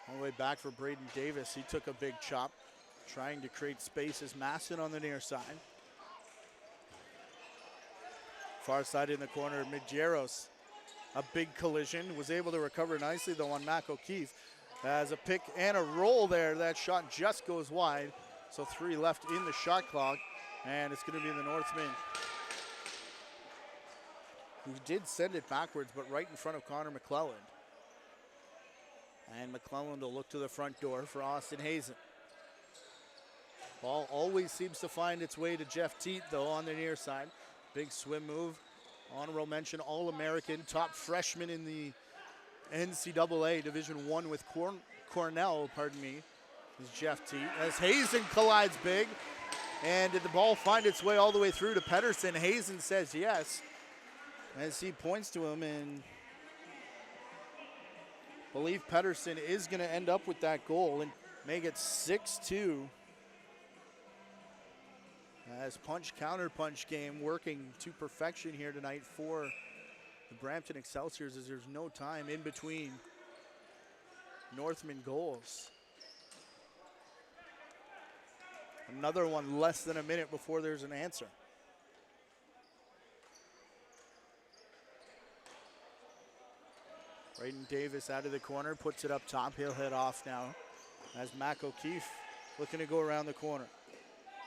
All the way back for Braden Davis. He took a big chop, trying to create space as Masson on the near side. Far side in the corner, Midgeros. A big collision, was able to recover nicely though on Mac O'Keefe. As a pick and a roll there, that shot just goes wide. So 3 left in the shot clock, and it's going to be the Northmen who did send it backwards, but right in front of Connor McClellan. And McClellan will look to the front door for Austin Hazen. Ball always seems to find its way to Jeff Teet, though, on the near side. Big swim move. Honorable mention, All-American, top freshman in the NCAA Division I with Cornell, is Jeff Teat. As Hazen collides big. And did the ball find its way all the way through to Pedersen? Hazen says yes. As he points to him, and believe Pedersen is going to end up with that goal and make it 6-2. As punch-counter punch game working to perfection here tonight for the Brampton Excelsiors, as there's no time in between Northmen goals. Another one less than a minute before there's an answer. Braden Davis out of the corner, puts it up top. He'll head off now as Mac O'Keefe looking to go around the corner.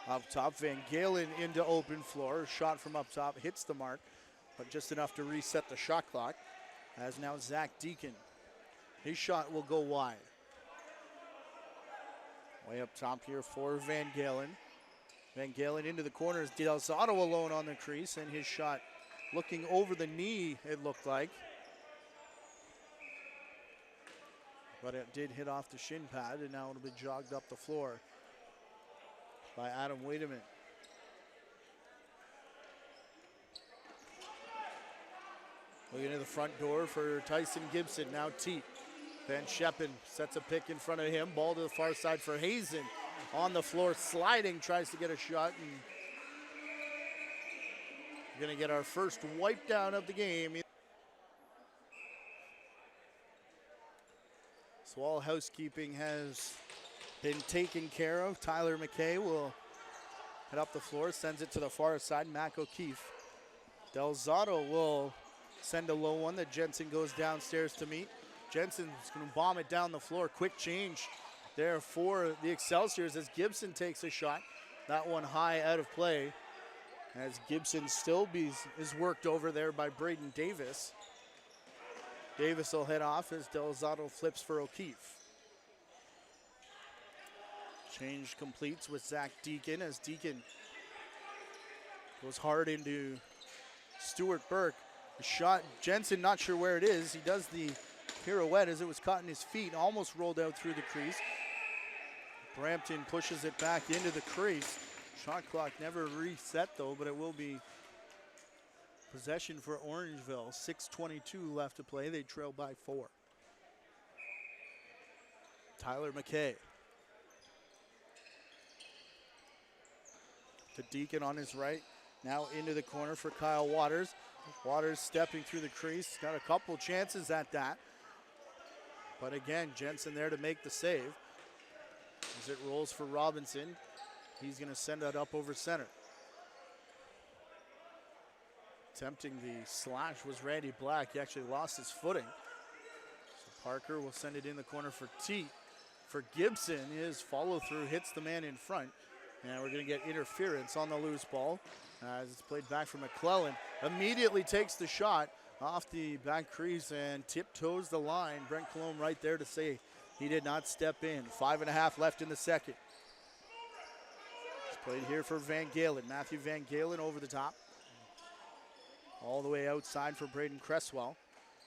Up top, Van Galen into open floor. Shot from up top, hits the mark, but just enough to reset the shot clock. As now Zach Deacon. His shot will go wide. Way up top here for Van Galen. Van Galen into the corner as Delzato alone on the crease, and his shot looking over the knee, it looked like. But it did hit off the shin pad, and now it'll be jogged up the floor by Adam Wademan. Looking to the front door for Tyson Gibson, now Teat. Van Scheppen sets a pick in front of him. Ball to the far side for Hazen. On the floor, sliding, tries to get a shot. And we're going to get our first wipe down of the game. So all housekeeping has been taken care of. Tyler McKay will head up the floor, sends it to the far side. Mac O'Keefe. Delzato will send a low one that Jensen goes downstairs to meet. Jensen's going to bomb it down the floor. Quick change there for the Excelsiors as Gibson takes a shot. That one high out of play as Gibson still is worked over there by Braden Davis. Davis will head off as Delzato flips for O'Keefe. Change completes with Zach Deacon as Deacon goes hard into Stuart Burke. A shot, Jensen not sure where it is. He does the pirouette as it was caught in his feet, almost rolled out through the crease. Brampton pushes it back into the crease. Shot clock never reset though, but it will be possession for Orangeville. 6:22 left to play. They trail by 4. Tyler McKay. To Deacon on his right. Now into the corner for Kyle Waters. Waters stepping through the crease. Got a couple chances at that. But again, Jensen there to make the save. As it rolls for Robinson. He's going to send that up over center. Attempting the slash was Randy Black. He actually lost his footing. So Parker will send it in the corner for Teat. For Gibson, his follow through hits the man in front. And we're going to get interference on the loose ball as it's played back from McClellan. Immediately takes the shot off the back crease and tiptoes the line. Brent Colomb right there to say he did not step in. 5.5 left in the second. It's played here for Van Galen. Matthew Van Galen over the top. All the way outside for Braden Cresswell.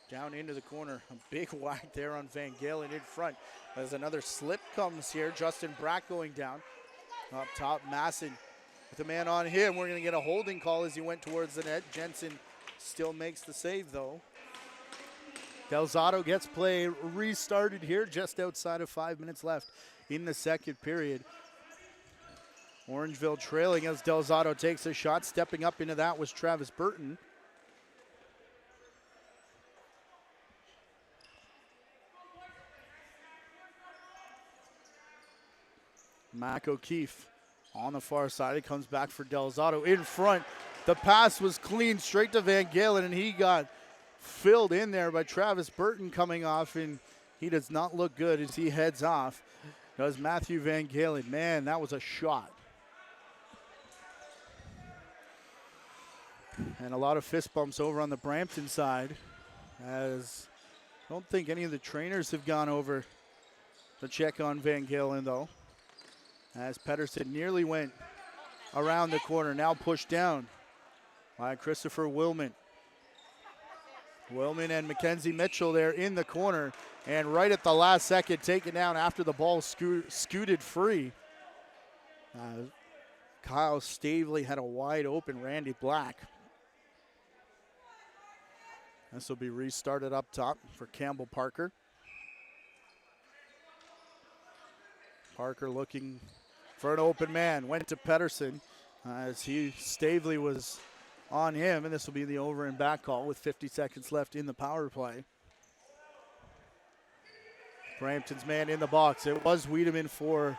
Down into the corner. A big whack there on Van Galen in front. As another slip comes here. Justin Brack going down. Up top, Masson with a man on him. We're going to get a holding call as he went towards the net. Jensen still makes the save, though. Delzato gets play restarted here just outside of 5 minutes left in the second period. Orangeville trailing as Delzato takes a shot. Stepping up into that was Travis Burton. Mac O'Keefe on the far side. It comes back for Delzato in front. The pass was clean straight to Van Galen, and he got filled in there by Travis Burton coming off, and he does not look good as he heads off. Does Matthew Van Galen. Man, that was a shot. And a lot of fist bumps over on the Brampton side, as I don't think any of the trainers have gone over to check on Van Galen, though. As Pedersen nearly went around the corner, now pushed down by Christopher Willman. Willman and Mackenzie Mitchell there in the corner, and right at the last second taken down after the ball scooted free. Kyle Clevely had a wide open Randy Black. This will be restarted up top for Campbell Parker. Parker looking for an open man, went to Pedersen as Stavely was on him, and this will be the over and back call with 50 seconds left in the power play. Brampton's man in the box. It was Wiedemann for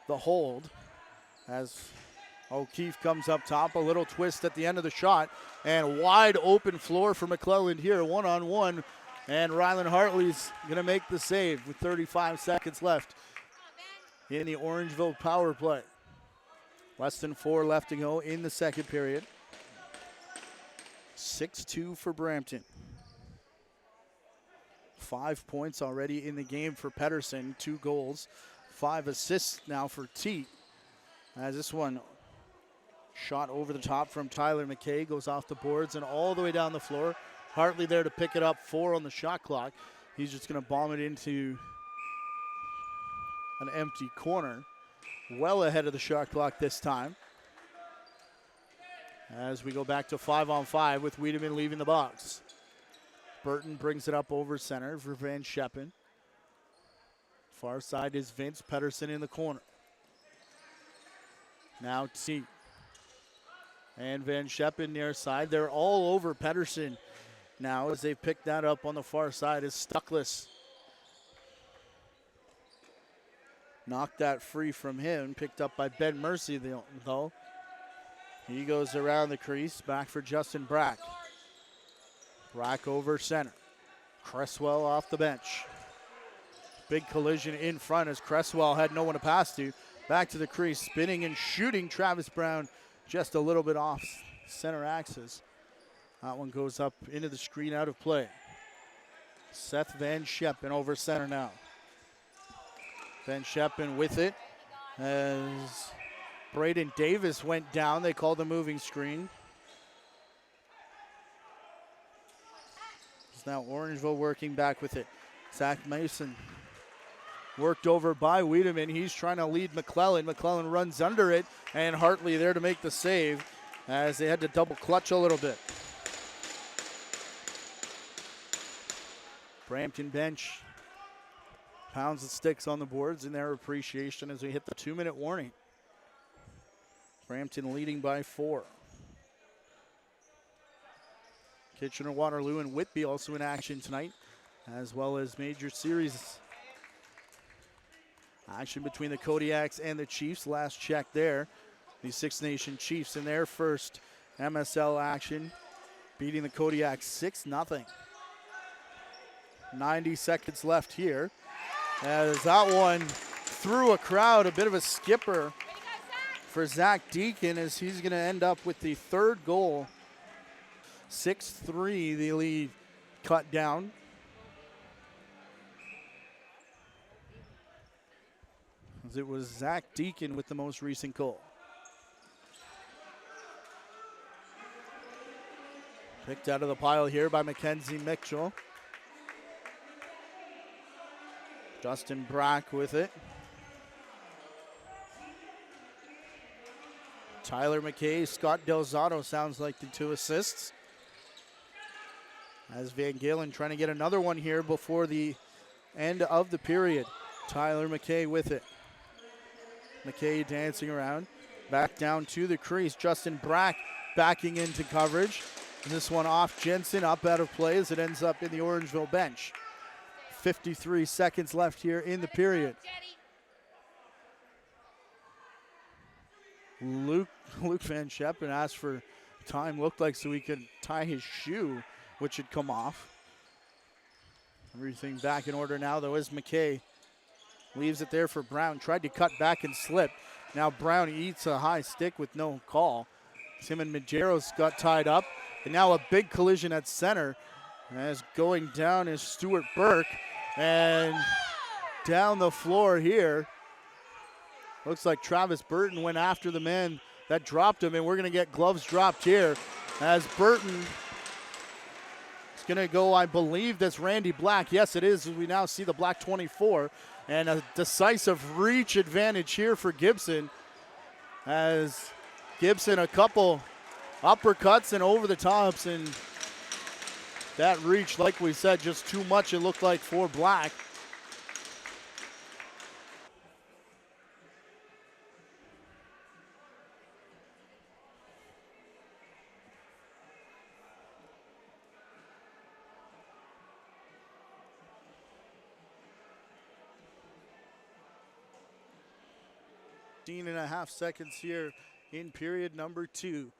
the hold as O'Keefe comes up top, a little twist at the end of the shot, and wide open floor for McClelland here, one-on-one, and Rylan Hartley's gonna make the save with 35 seconds left in the Orangeville power play. Less than 4 left to go in the second period. 6-2 for Brampton. 5 points already in the game for Pedersen, 2 goals, 5 assists now for Teat. As this one shot over the top from Tyler McKay, goes off the boards and all the way down the floor. Hartley there to pick it up, 4 on the shot clock. He's just gonna bomb it into an empty corner. Well ahead of the shot clock this time. As we go back to 5-on-5 with Wiedemann leaving the box. Burton brings it up over center for Van Scheppen. Far side is Vince Pedersen in the corner. Now T. And Van Scheppen near side. They're all over Pedersen now as they pick that up on the far side is Stuckless. Knocked that free from him, picked up by Ben Mercy though. He goes around the crease, back for Justin Brack. Brack over center. Cresswell off the bench. Big collision in front as Cresswell had no one to pass to. Back to the crease, spinning and shooting Travis Brown just a little bit off center axis. That one goes up into the screen, out of play. Seth Van Scheppen over center now. Van Scheppen with it as Braden Davis went down. They called the moving screen. It's now Orangeville working back with it. Zach Mason worked over by Wiedemann. He's trying to lead McClelland. McClelland runs under it, and Hartley there to make the save as they had to double clutch a little bit. Brampton bench pounds the sticks on the boards in their appreciation as we hit the 2-minute warning. Brampton leading by 4. Kitchener-Waterloo and Whitby also in action tonight, as well as major series action between the Kodiaks and the Chiefs. Last check there, the Six Nation Chiefs in their first MSL action, beating the Kodiaks 6-0. 90 seconds left here. As that one through a crowd, a bit of a skipper for Zach Deacon as he's going to end up with the 3rd goal. 6-3, the lead cut down. As it was Zach Deacon with the most recent goal. Picked out of the pile here by Mackenzie Mitchell. Justin Brack with it. Tyler McKay, Scott Delzato sounds like the 2 assists. As Van Galen trying to get another one here before the end of the period. Tyler McKay with it. McKay dancing around. Back down to the crease. Justin Brack backing into coverage. And this one off Jensen, up out of play as it ends up in the Orangeville bench. 53 seconds left here in the period. Luke Van Scheppen asked for time, looked like so he could tie his shoe, which had come off. Everything back in order now, though, as McKay leaves it there for Brown. Tried to cut back and slip. Now Brown eats a high stick with no call. Tim and Majeros got tied up. And now a big collision at center. As going down is Stuart Burke. And down the floor here. Looks like Travis Burton went after the man that dropped him, and we're going to get gloves dropped here as Burton is going to go, I believe that's Randy Black. Yes, it is. We now see the Black 24. And a decisive reach advantage here for Gibson. As Gibson a couple uppercuts and over the tops. And that reach, like we said, just too much it looked like for Black. And a half seconds here in period number 2.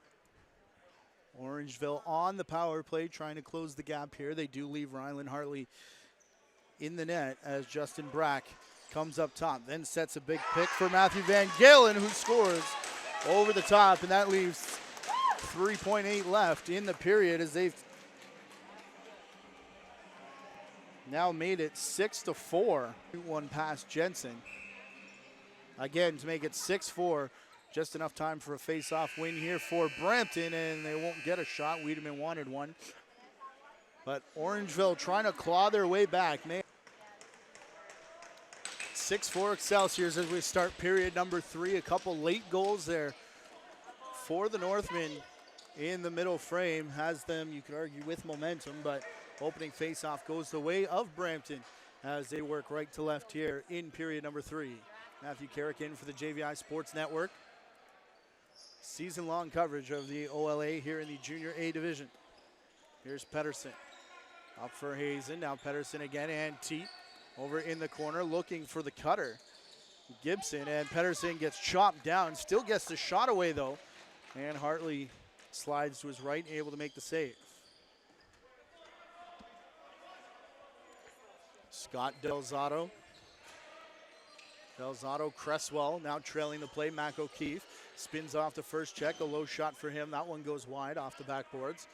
Orangeville on the power play, trying to close the gap here. They do leave Rylan Hartley in the net as Justin Brack comes up top, then sets a big pick for Matthew Van Galen, who scores over the top, and that leaves 3.8 left in the period as they've now made it 6-4. One past Jensen. Again, to make it 6-4, just enough time for a face-off win here for Brampton, and they won't get a shot. Wiedemann wanted one. But Orangeville trying to claw their way back. 6-4 Excelsiors as we start period number 3. A couple late goals there for the Northmen in the middle frame. Has them, you could argue, with momentum, but opening face-off goes the way of Brampton as they work right to left here in period number 3. Matthew Carrick in for the JVI Sports Network. Season-long coverage of the OLA here in the Junior A division. Here's Pedersen. Up for Hazen. Now Pedersen again, and Teat over in the corner looking for the cutter. Gibson, and Pedersen gets chopped down. Still gets the shot away, though. And Hartley slides to his right, able to make the save. Scott Delzato. Delzato, Cresswell now trailing the play. Mac O'Keefe spins off the first check. A low shot for him. That one goes wide off the backboards.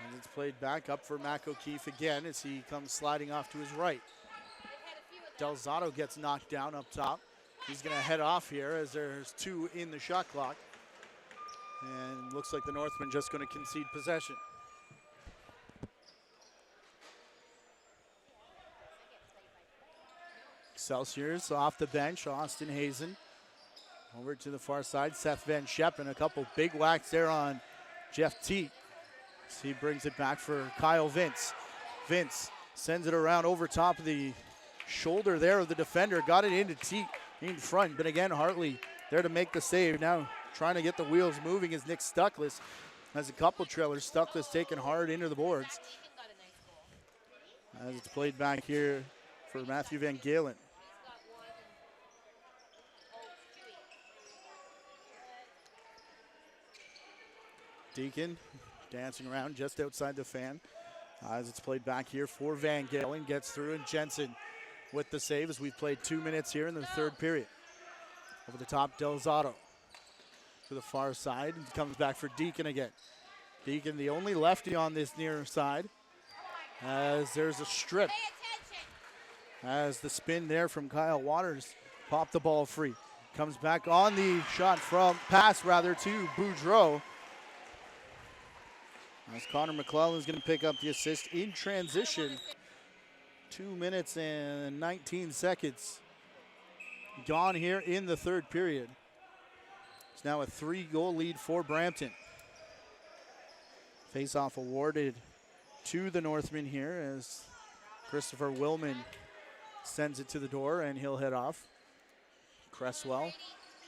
And it's played back up for Mac O'Keefe again as he comes sliding off to his right. Delzato gets knocked down up top. He's going to head off here as there's 2 in the shot clock. And looks like the Northmen just going to concede possession. Excelsiors off the bench, Austin Hazen. Over to the far side, Seth Van Scheppen. A couple big whacks there on Jeff Teat. So he brings it back for Kyle Vince. Vince sends it around over top of the shoulder there of the defender. Got it into Teat in front, but again, Hartley there to make the save. Now trying to get the wheels moving is Nick Stuckless. Has a couple trailers. Stuckless taken hard into the boards. As it's played back here for Matthew Van Galen. Deacon dancing around just outside the fan. As it's played back here for Van Galen. Gets through, and Jensen with the save as we've played 2 minutes here in the third period. Over the top, Delzato to the far side. And comes back for Deacon again. Deacon, the only lefty on this near side. As there's a strip. As the spin there from Kyle Waters popped the ball free. Comes back on the shot from, pass rather, to Boudreau. As Connor McClellan is going to pick up the assist in transition. 2 minutes and 19 seconds gone here in the third period. It's now a 3-goal lead for Brampton. Face-off awarded to the Northmen here as Christopher Willman sends it to the door, and he'll head off. Cresswell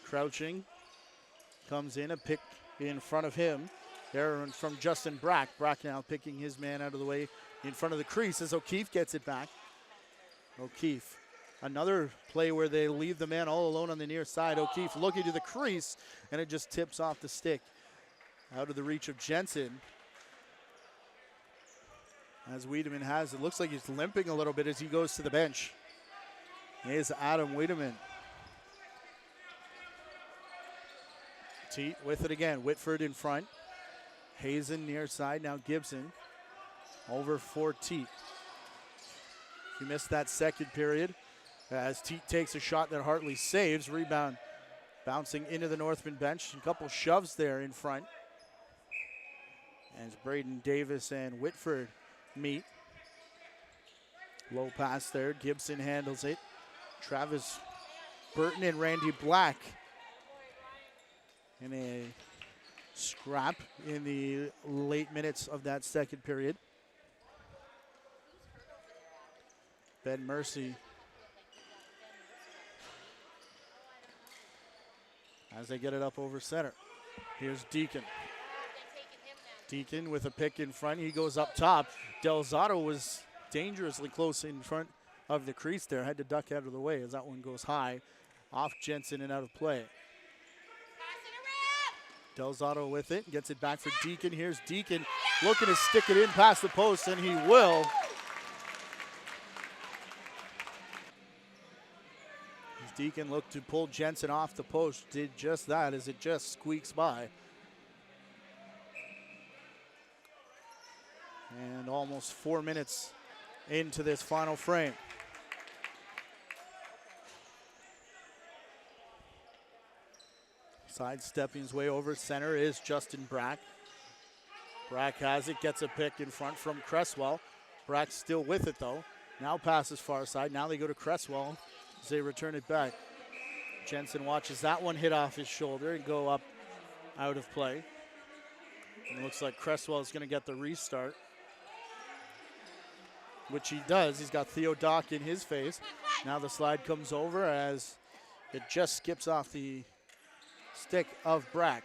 crouching, comes in, a pick in front of him. There from Justin Brack. Brack now picking his man out of the way in front of the crease as O'Keefe gets it back. O'Keefe, another play where they leave the man all alone on the near side. O'Keefe looking to the crease, and it just tips off the stick out of the reach of Jensen. As Wiedemann has, it looks like he's limping a little bit as he goes to the bench. Here's Adam Wiedemann. Teat with it again. Whitford in front. Hazen near side. Now Gibson over for Teat. He missed that second period as Teat takes a shot that Hartley saves. Rebound bouncing into the Northman bench. A couple shoves there in front. As Braden Davis and Whitford meet. Low pass there. Gibson handles it. Travis Burton and Randy Black in a scrap in the late minutes of that second period. Ben Mercy as they get it up over center. Here's Deacon. Deacon with a pick in front. He goes up top. Delzato was dangerously close in front of the crease there. Had to duck out of the way as that one goes high. Off Jensen and out of play. Delzato with it. Gets it back for Deacon. Here's Deacon looking to stick it in past the post, and he will. Deacon looked to pull Jensen off the post. Did just that as it just squeaks by. And almost 4 minutes into this final frame. Sidestepping his way over center is Justin Brack. Brack has it, gets a pick in front from Cresswell. Brack's still with it though. Now passes far side. Now they go to Cresswell as they return it back. Jensen watches that one hit off his shoulder and go up out of play. And it looks like Cresswell is going to get the restart, which he does. He's got Theo Dock in his face. Now the slide comes over as it just skips off the stick of Brack.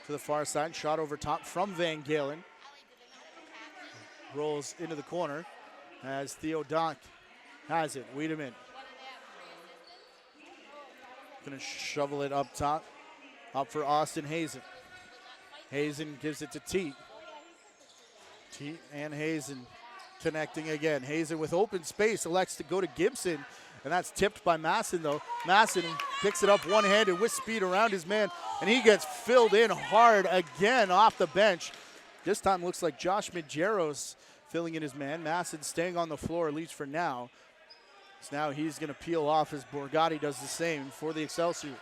To the far side, shot over top from Van Galen. Rolls into the corner as Theo Dock has it. Wiedemann gonna shovel it up top. Up for Austin Hazen. Hazen gives it to Teat. Teat and Hazen connecting again. Hazen with open space elects to go to Gibson, and that's tipped by Masson though. Masson picks it up one-handed with speed around his man, and he gets filled in hard again off the bench. This time looks like Josh Majeros filling in his man. Masson staying on the floor, at least for now. So now he's going to peel off as Borgatti does the same for the Excelsiors.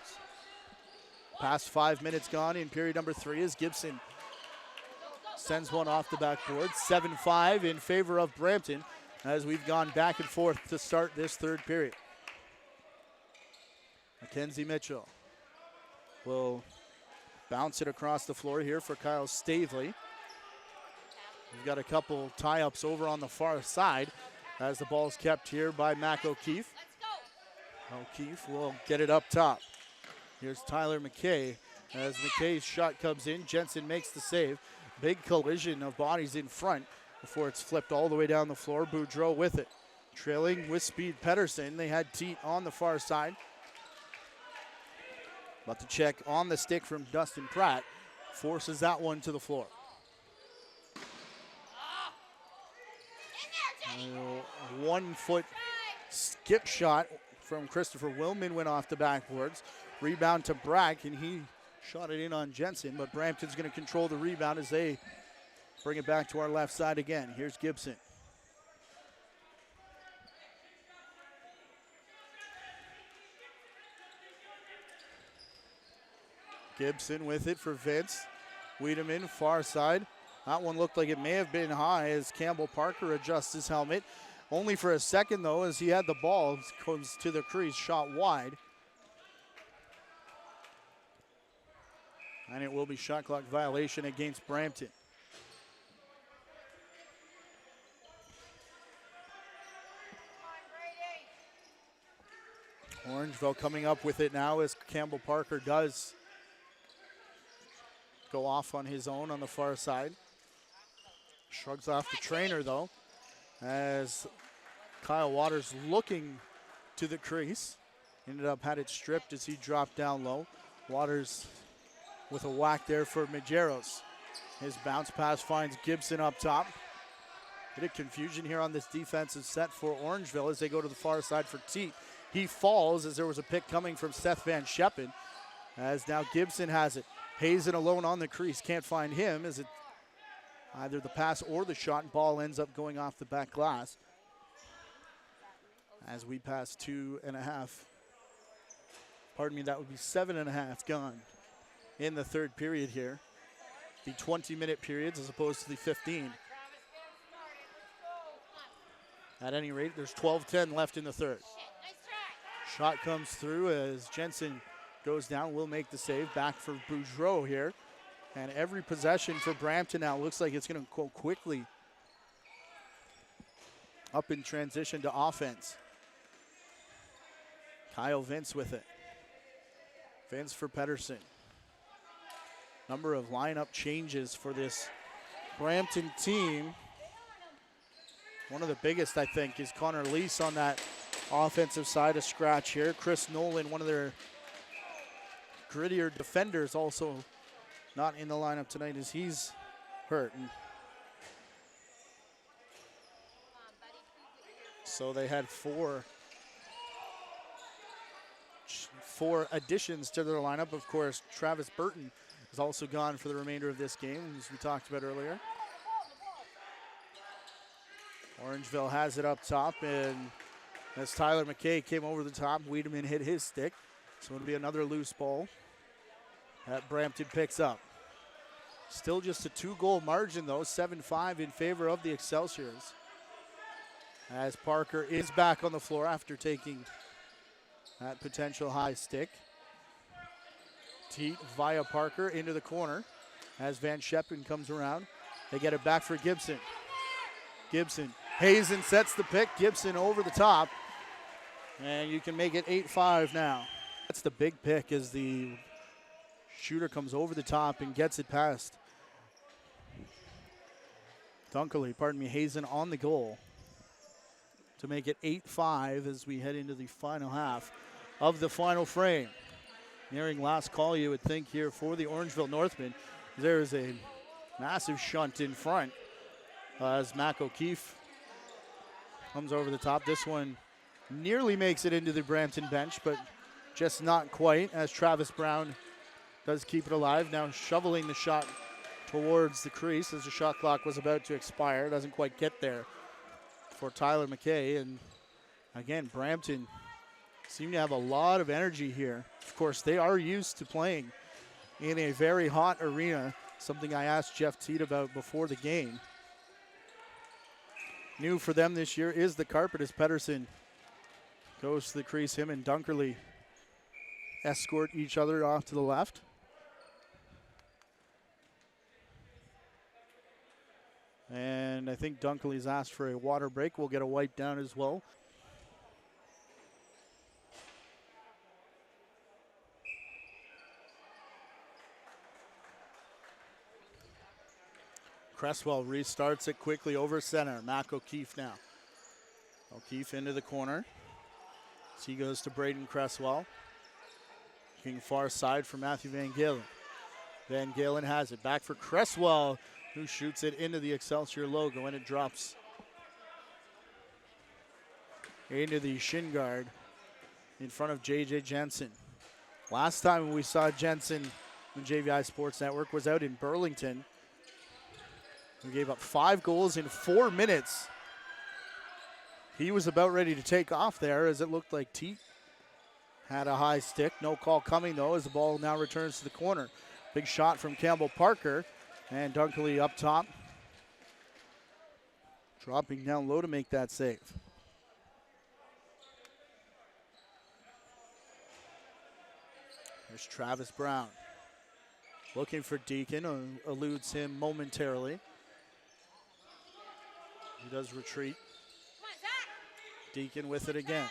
Past 5 minutes gone in period number 3 as Gibson sends one off the backboard. 7-5 in favor of Brampton as we've gone back and forth to start this third period. Mackenzie Mitchell will bounce it across the floor here for Kyle Stavely. We've got a couple tie-ups over on the far side as the ball's kept here by Mac O'Keefe. O'Keefe will get it up top. Here's Tyler McKay. As McKay's shot comes in, Jensen makes the save. Big collision of bodies in front before it's flipped all the way down the floor. Boudreau with it. Trailing with speed Pedersen. They had Teat on the far side. But the check on the stick from Dustin Pratt forces that one to the floor. 1 foot skip shot from Christopher Willman went off the backboards. Rebound to Brack, and he shot it in on Jensen, but Brampton's going to control the rebound as they bring it back to our left side again. Here's Gibson. Gibson with it for Vince. Wiedemann, far side. That one looked like it may have been high as Campbell Parker adjusts his helmet. Only for a second, though, as he had the ball. Comes to the crease, shot wide. And it will be shot clock violation against Brampton. Orangeville coming up with it now as Campbell Parker does go off on his own on the far side. Shrugs off the trainer though, as Kyle Waters looking to the crease. Ended up had it stripped as he dropped down low. Waters with a whack there for Majeros. His bounce pass finds Gibson up top. Bit of confusion here on this defensive set for Orangeville as they go to the far side for Teat. He falls as there was a pick coming from Seth Van Scheppen. As now Gibson has it. Hazen alone on the crease. Can't find him as it either the pass or the shot, and ball ends up going off the back glass. As we pass 2.5. Pardon me, that would be 7.5 gone in the third period here. The 20-minute periods as opposed to the 15. At any rate, there's 12-10 left in the third. Shot comes through as Jensen goes down, will make the save. Back for Boudreau here. And every possession for Brampton now looks like it's going to go quickly up in transition to offense. Kyle Vince with it. Vince for Pedersen. Number of lineup changes for this Brampton team. One of the biggest, I think, is Connor Lease on that offensive side of scratch here. Chris Nolan, one of their grittier defenders, also not in the lineup tonight as he's hurt. And so they had four additions to their lineup. Of course, Travis Burton is also gone for the remainder of this game, as we talked about earlier. Orangeville has it up top, and as Tyler McKay came over the top, Wiedemann hit his stick. So it'll be another loose ball that Brampton picks up. Still just a 2-goal margin, though, 7-5 in favor of the Excelsiors. As Parker is back on the floor after taking that potential high stick. Teat via Parker into the corner as Van Scheppen comes around. They get it back for Gibson. Gibson. Hazen sets the pick. Gibson over the top. And you can make it 8-5 now. That's the big pick as the shooter comes over the top and gets it past Hazen on the goal to make it 8-5 as we head into the final half of the final frame. Nearing last call, you would think, here for the Orangeville Northmen. There is a massive shunt in front as Mac O'Keefe comes over the top. This one nearly makes it into the Brampton bench, but just not quite, as Travis Brown does keep it alive. Now shoveling the shot towards the crease as the shot clock was about to expire. Doesn't quite get there for Tyler McKay. And again, Brampton seem to have a lot of energy here. Of course, they are used to playing in a very hot arena, something I asked Jeff Teat about before the game. New for them this year is the carpet as Pedersen goes to the crease. Him and Dunkerley escort each other off to the left. And I think Dunkerley's asked for a water break. We'll get a wipe down as well. Cresswell restarts it quickly over center. Mac O'Keefe now. O'Keefe into the corner. So he goes to Braden Cresswell. Looking far side for Matthew Van Galen. Van Galen has it. Back for Cresswell, who shoots it into the Excelsior logo, and it drops into the shin guard in front of J.J. Jensen. Last time we saw Jensen on JVI Sports Network was out in Burlington. He gave up 5 goals in 4 minutes. He was about ready to take off there as it looked like Teat had a high stick. No call coming, though, as the ball now returns to the corner. Big shot from Campbell Parker. And Dunkerley up top. Dropping down low to make that save. There's Travis Brown. Looking for Deacon, eludes him momentarily. He does retreat. Deacon with it again.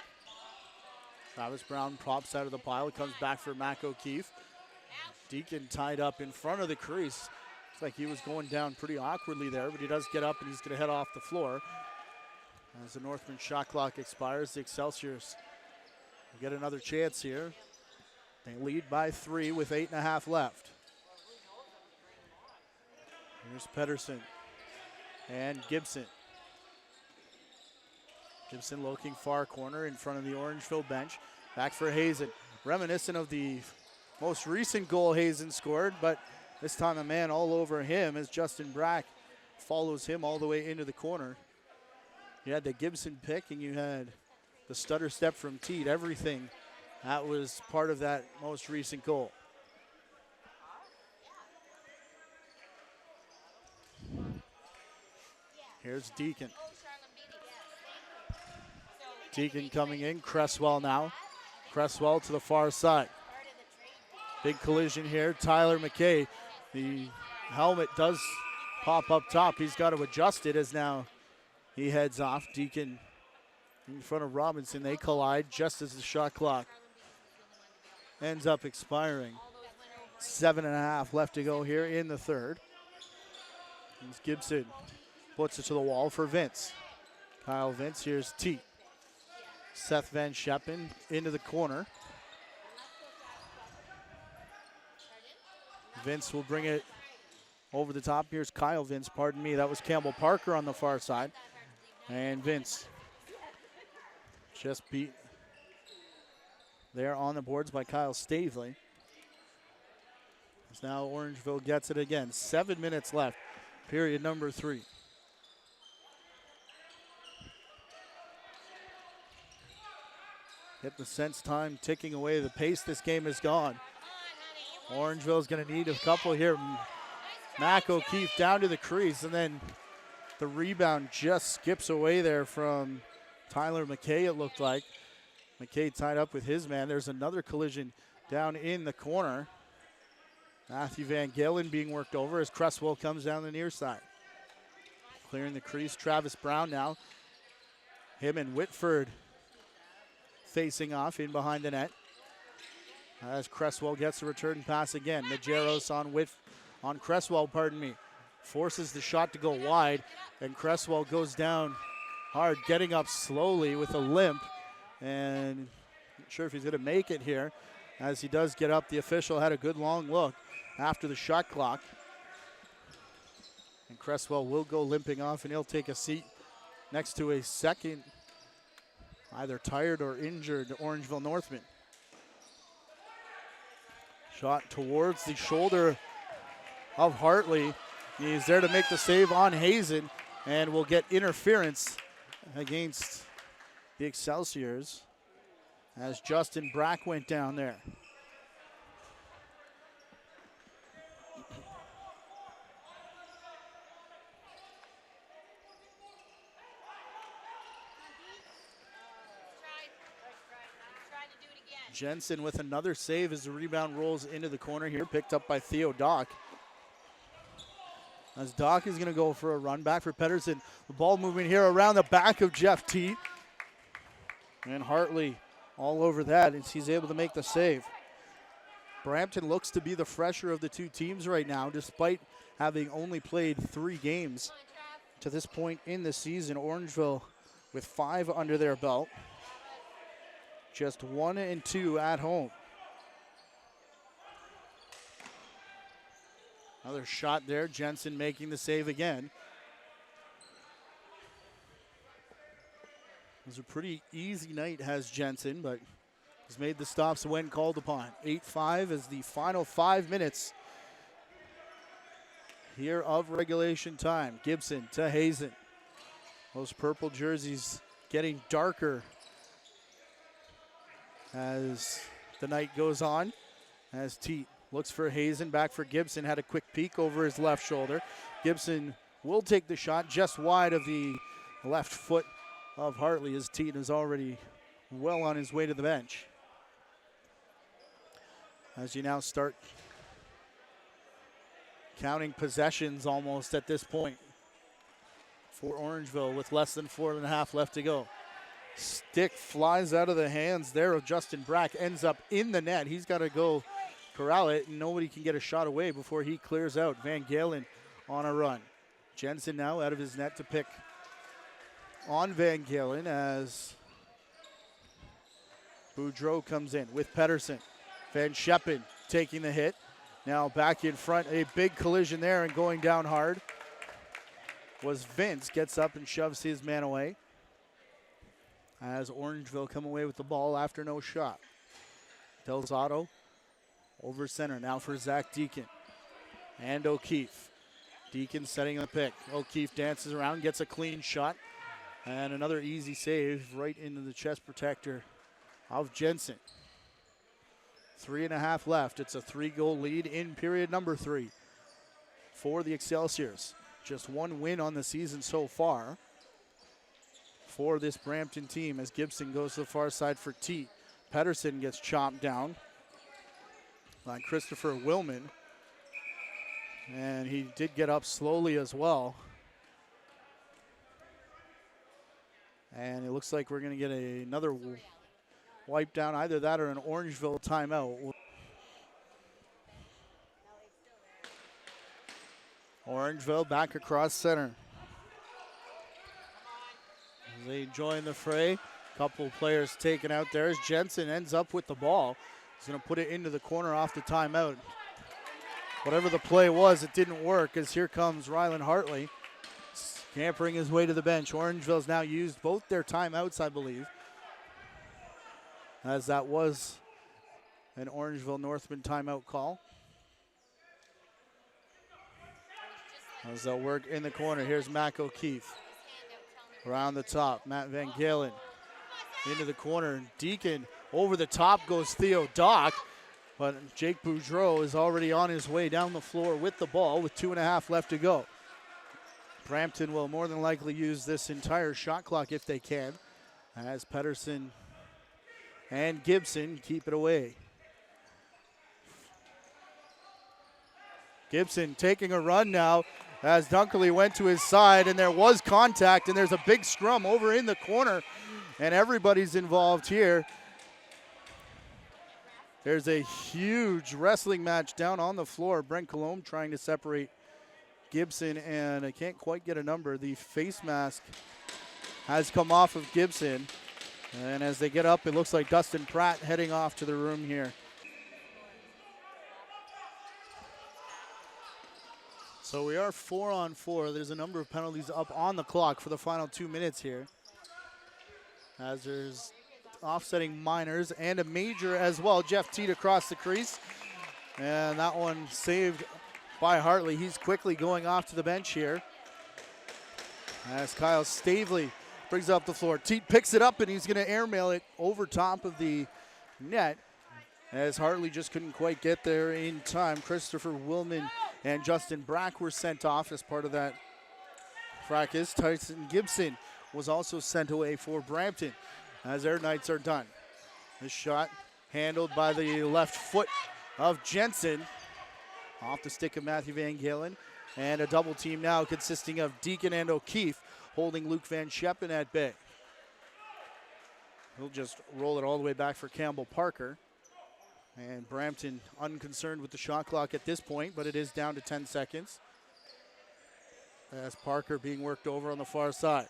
Travis Brown pops out of the pile, comes back for Mac O'Keefe. Deacon tied up in front of the crease. Looks like he was going down pretty awkwardly there, but he does get up and he's going to head off the floor. As the Northman shot clock expires, the Excelsiors get another chance here. They lead by 3 with 8.5 left. Here's Pedersen and Gibson. Gibson looking far corner in front of the Orangeville bench. Back for Hazen. Reminiscent of the most recent goal Hazen scored, but this time a man all over him as Justin Brack follows him all the way into the corner. You had the Gibson pick and you had the stutter step from Teat. Everything that was part of that most recent goal. Here's Deacon. Deacon coming in. Cresswell now. Cresswell to the far side. Big collision here. Tyler McKay. The helmet does pop up top. He's got to adjust it as now he heads off. Deacon in front of Robinson. They collide just as the shot clock ends up expiring. 7.5 left to go here in the third. As Gibson puts it to the wall for Vince. Kyle Vince, here's T. Seth Van Scheppen into the corner. Vince will bring it over the top. Here's Kyle Vince, pardon me. That was Campbell Parker on the far side. And Vince just beat there on the boards by Kyle Clevely. As now Orangeville gets it again. 7 minutes left, period number 3. Get the sense time ticking away. The pace this game has gone. Orangeville's going to need a couple here. Mac O'Keefe down to the crease, and then the rebound just skips away there from Tyler McKay, it looked like. McKay tied up with his man. There's another collision down in the corner. Matthew Van Galen being worked over as Cresswell comes down the near side. Clearing the crease, Travis Brown now. Him and Whitford facing off in behind the net. As Cresswell gets the return pass again. Majeros on Cresswell, pardon me. Forces the shot to go wide, and Cresswell goes down hard, getting up slowly with a limp. And not sure if he's going to make it here. As he does get up, the official had a good long look after the shot clock. And Cresswell will go limping off, and he'll take a seat next to a second, either tired or injured, Orangeville Northmen. Shot towards the shoulder of Hartley. He's there to make the save on Hazen, and will get interference against the Excelsiors as Justin Brack went down there. Jensen with another save as the rebound rolls into the corner here, picked up by Theo Dock. As Dock is going to go for a run back for Pedersen. The ball moving here around the back of Jeff T. And Hartley all over that as he's able to make the save. Brampton looks to be the fresher of the two teams right now, despite having only played 3 games to this point in the season. Orangeville with 5 under their belt. Just 1-2 at home. Another shot there. Jensen making the save again. It was a pretty easy night, has Jensen, but has made the stops when called upon. 8-5 is the final 5 minutes here of regulation time. Gibson to Hazen. Those purple jerseys getting darker as the night goes on. As Teat looks for Hazen, back for Gibson, had a quick peek over his left shoulder. Gibson will take the shot just wide of the left foot of Hartley, as Teat is already well on his way to the bench. As you now start counting possessions almost at this point for Orangeville with less than 4.5 left to go. Stick flies out of the hands there of Justin Brack, ends up in the net. He's got to go corral it, and nobody can get a shot away before he clears out. Van Galen on a run. Jensen now out of his net to pick on Van Galen as Boudreau comes in with Pedersen. Van Scheppen taking the hit. Now back in front, a big collision there, and going down hard was Vince. Gets up and shoves his man away as Orangeville come away with the ball after no shot. Del Zotto over center now for Zach Deacon and O'Keefe. Deacon setting the pick. O'Keefe dances around, gets a clean shot, and another easy save right into the chest protector of Jensen. 3.5 left. It's a 3-goal lead in period number 3 for the Excelsiors. Just 1 win on the season so far. for this Brampton team as Gibson goes to the far side for T. Pedersen gets chopped down by Christopher Willman. And he did get up slowly as well. And it looks like we're going to get another wipe down, either that or an Orangeville timeout. Orangeville back across center. As they join the fray, couple players taken out there as Jensen ends up with the ball. He's going to put it into the corner off the timeout. Whatever the play was, it didn't work as here comes Rylan Hartley. Scampering his way to the bench. Orangeville's now used both their timeouts, I believe, as that was an Orangeville Northmen timeout call. As they'll work in the corner, here's Mac O'Keefe. Around the top, Matt Van Galen into the corner. Deacon over the top goes Theo Dock, but Jake Boudreau is already on his way down the floor with the ball with 2.5 left to go. Brampton will more than likely use this entire shot clock if they can, as Pedersen and Gibson keep it away. Gibson taking a run now as Dunkerley went to his side, and there was contact, and there's a big scrum over in the corner, and everybody's involved here. There's a huge wrestling match down on the floor. Brent Colombe trying to separate Gibson, and I can't quite get a number. The face mask has come off of Gibson, and as they get up, it looks like Dustin Pratt heading off to the room here. So we are 4-on-4. There's a number of penalties up on the clock for the final 2 minutes here, as there's offsetting minors and a major as well. Jeff Teed across the crease, and that one saved by Hartley. He's quickly going off to the bench here as Kyle Stavely brings it up the floor. Teed picks it up, and he's going to airmail it over top of the net as Hartley just couldn't quite get there in time. Christopher Willman and Justin Brack were sent off as part of that fracas. Tyson Gibson was also sent away for Brampton as their nights are done. This shot handled by the left foot of Jensen off the stick of Matthew Van Galen, and a double team now consisting of Deacon and O'Keefe holding Luke Van Scheppen at bay. He'll just roll it all the way back for Campbell Parker. And Brampton unconcerned with the shot clock at this point, but it is down to 10 seconds. As Parker being worked over on the far side.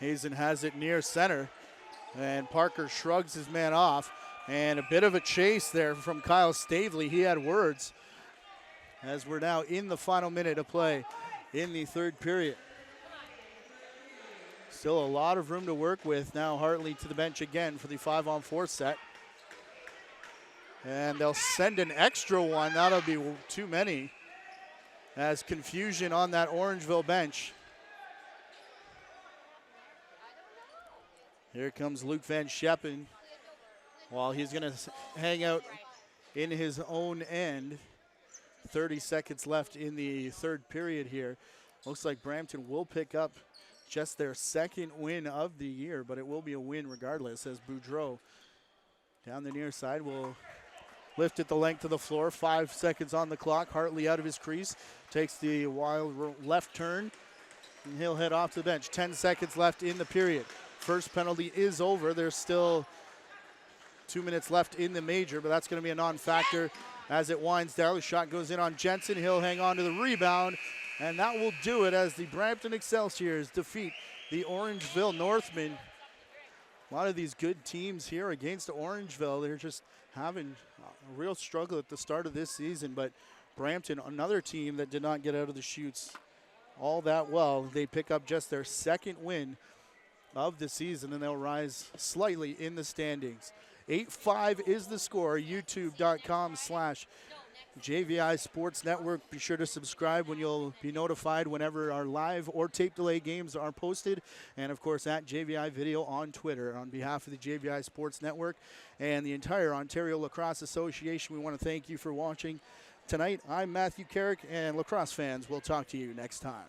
Hazen has it near center, and Parker shrugs his man off. And a bit of a chase there from Kyle Stavely. He had words as we're now in the final minute of play in the third period. Still a lot of room to work with. Now Hartley to the bench again for the 5-on-4 set. And they'll send an extra one. That'll be too many. As confusion on that Orangeville bench. Here comes Luke Van Scheppen. While he's going to hang out in his own end. 30 seconds left in the third period here. Looks like Brampton will pick up just their second win of the year, but it will be a win regardless, as Boudreau down the near side will lift it the length of the floor. 5 seconds on the clock. Hartley out of his crease. Takes the wild left turn, and he'll head off to the bench. 10 seconds left in the period. First penalty is over. There's still 2 minutes left in the major, but that's going to be a non-factor as it winds down. The shot goes in on Jensen. He'll hang on to the rebound, and that will do it as the Brampton Excelsiors defeat the Orangeville Northmen. A lot of these good teams here against Orangeville, they're just having a real struggle at the start of this season, but Brampton, another team that did not get out of the chutes all that well. They pick up just their second win of the season, and they'll rise slightly in the standings. 8-5 is the score. YouTube.com/JVI Sports Network. Be sure to subscribe when you'll be notified whenever our live or tape delay games are posted. And, of course, at JVI Video on Twitter. On behalf of the JVI Sports Network and the entire Ontario Lacrosse Association, we want to thank you for watching tonight. I'm Matthew Carrick, and lacrosse fans, we'll talk to you next time.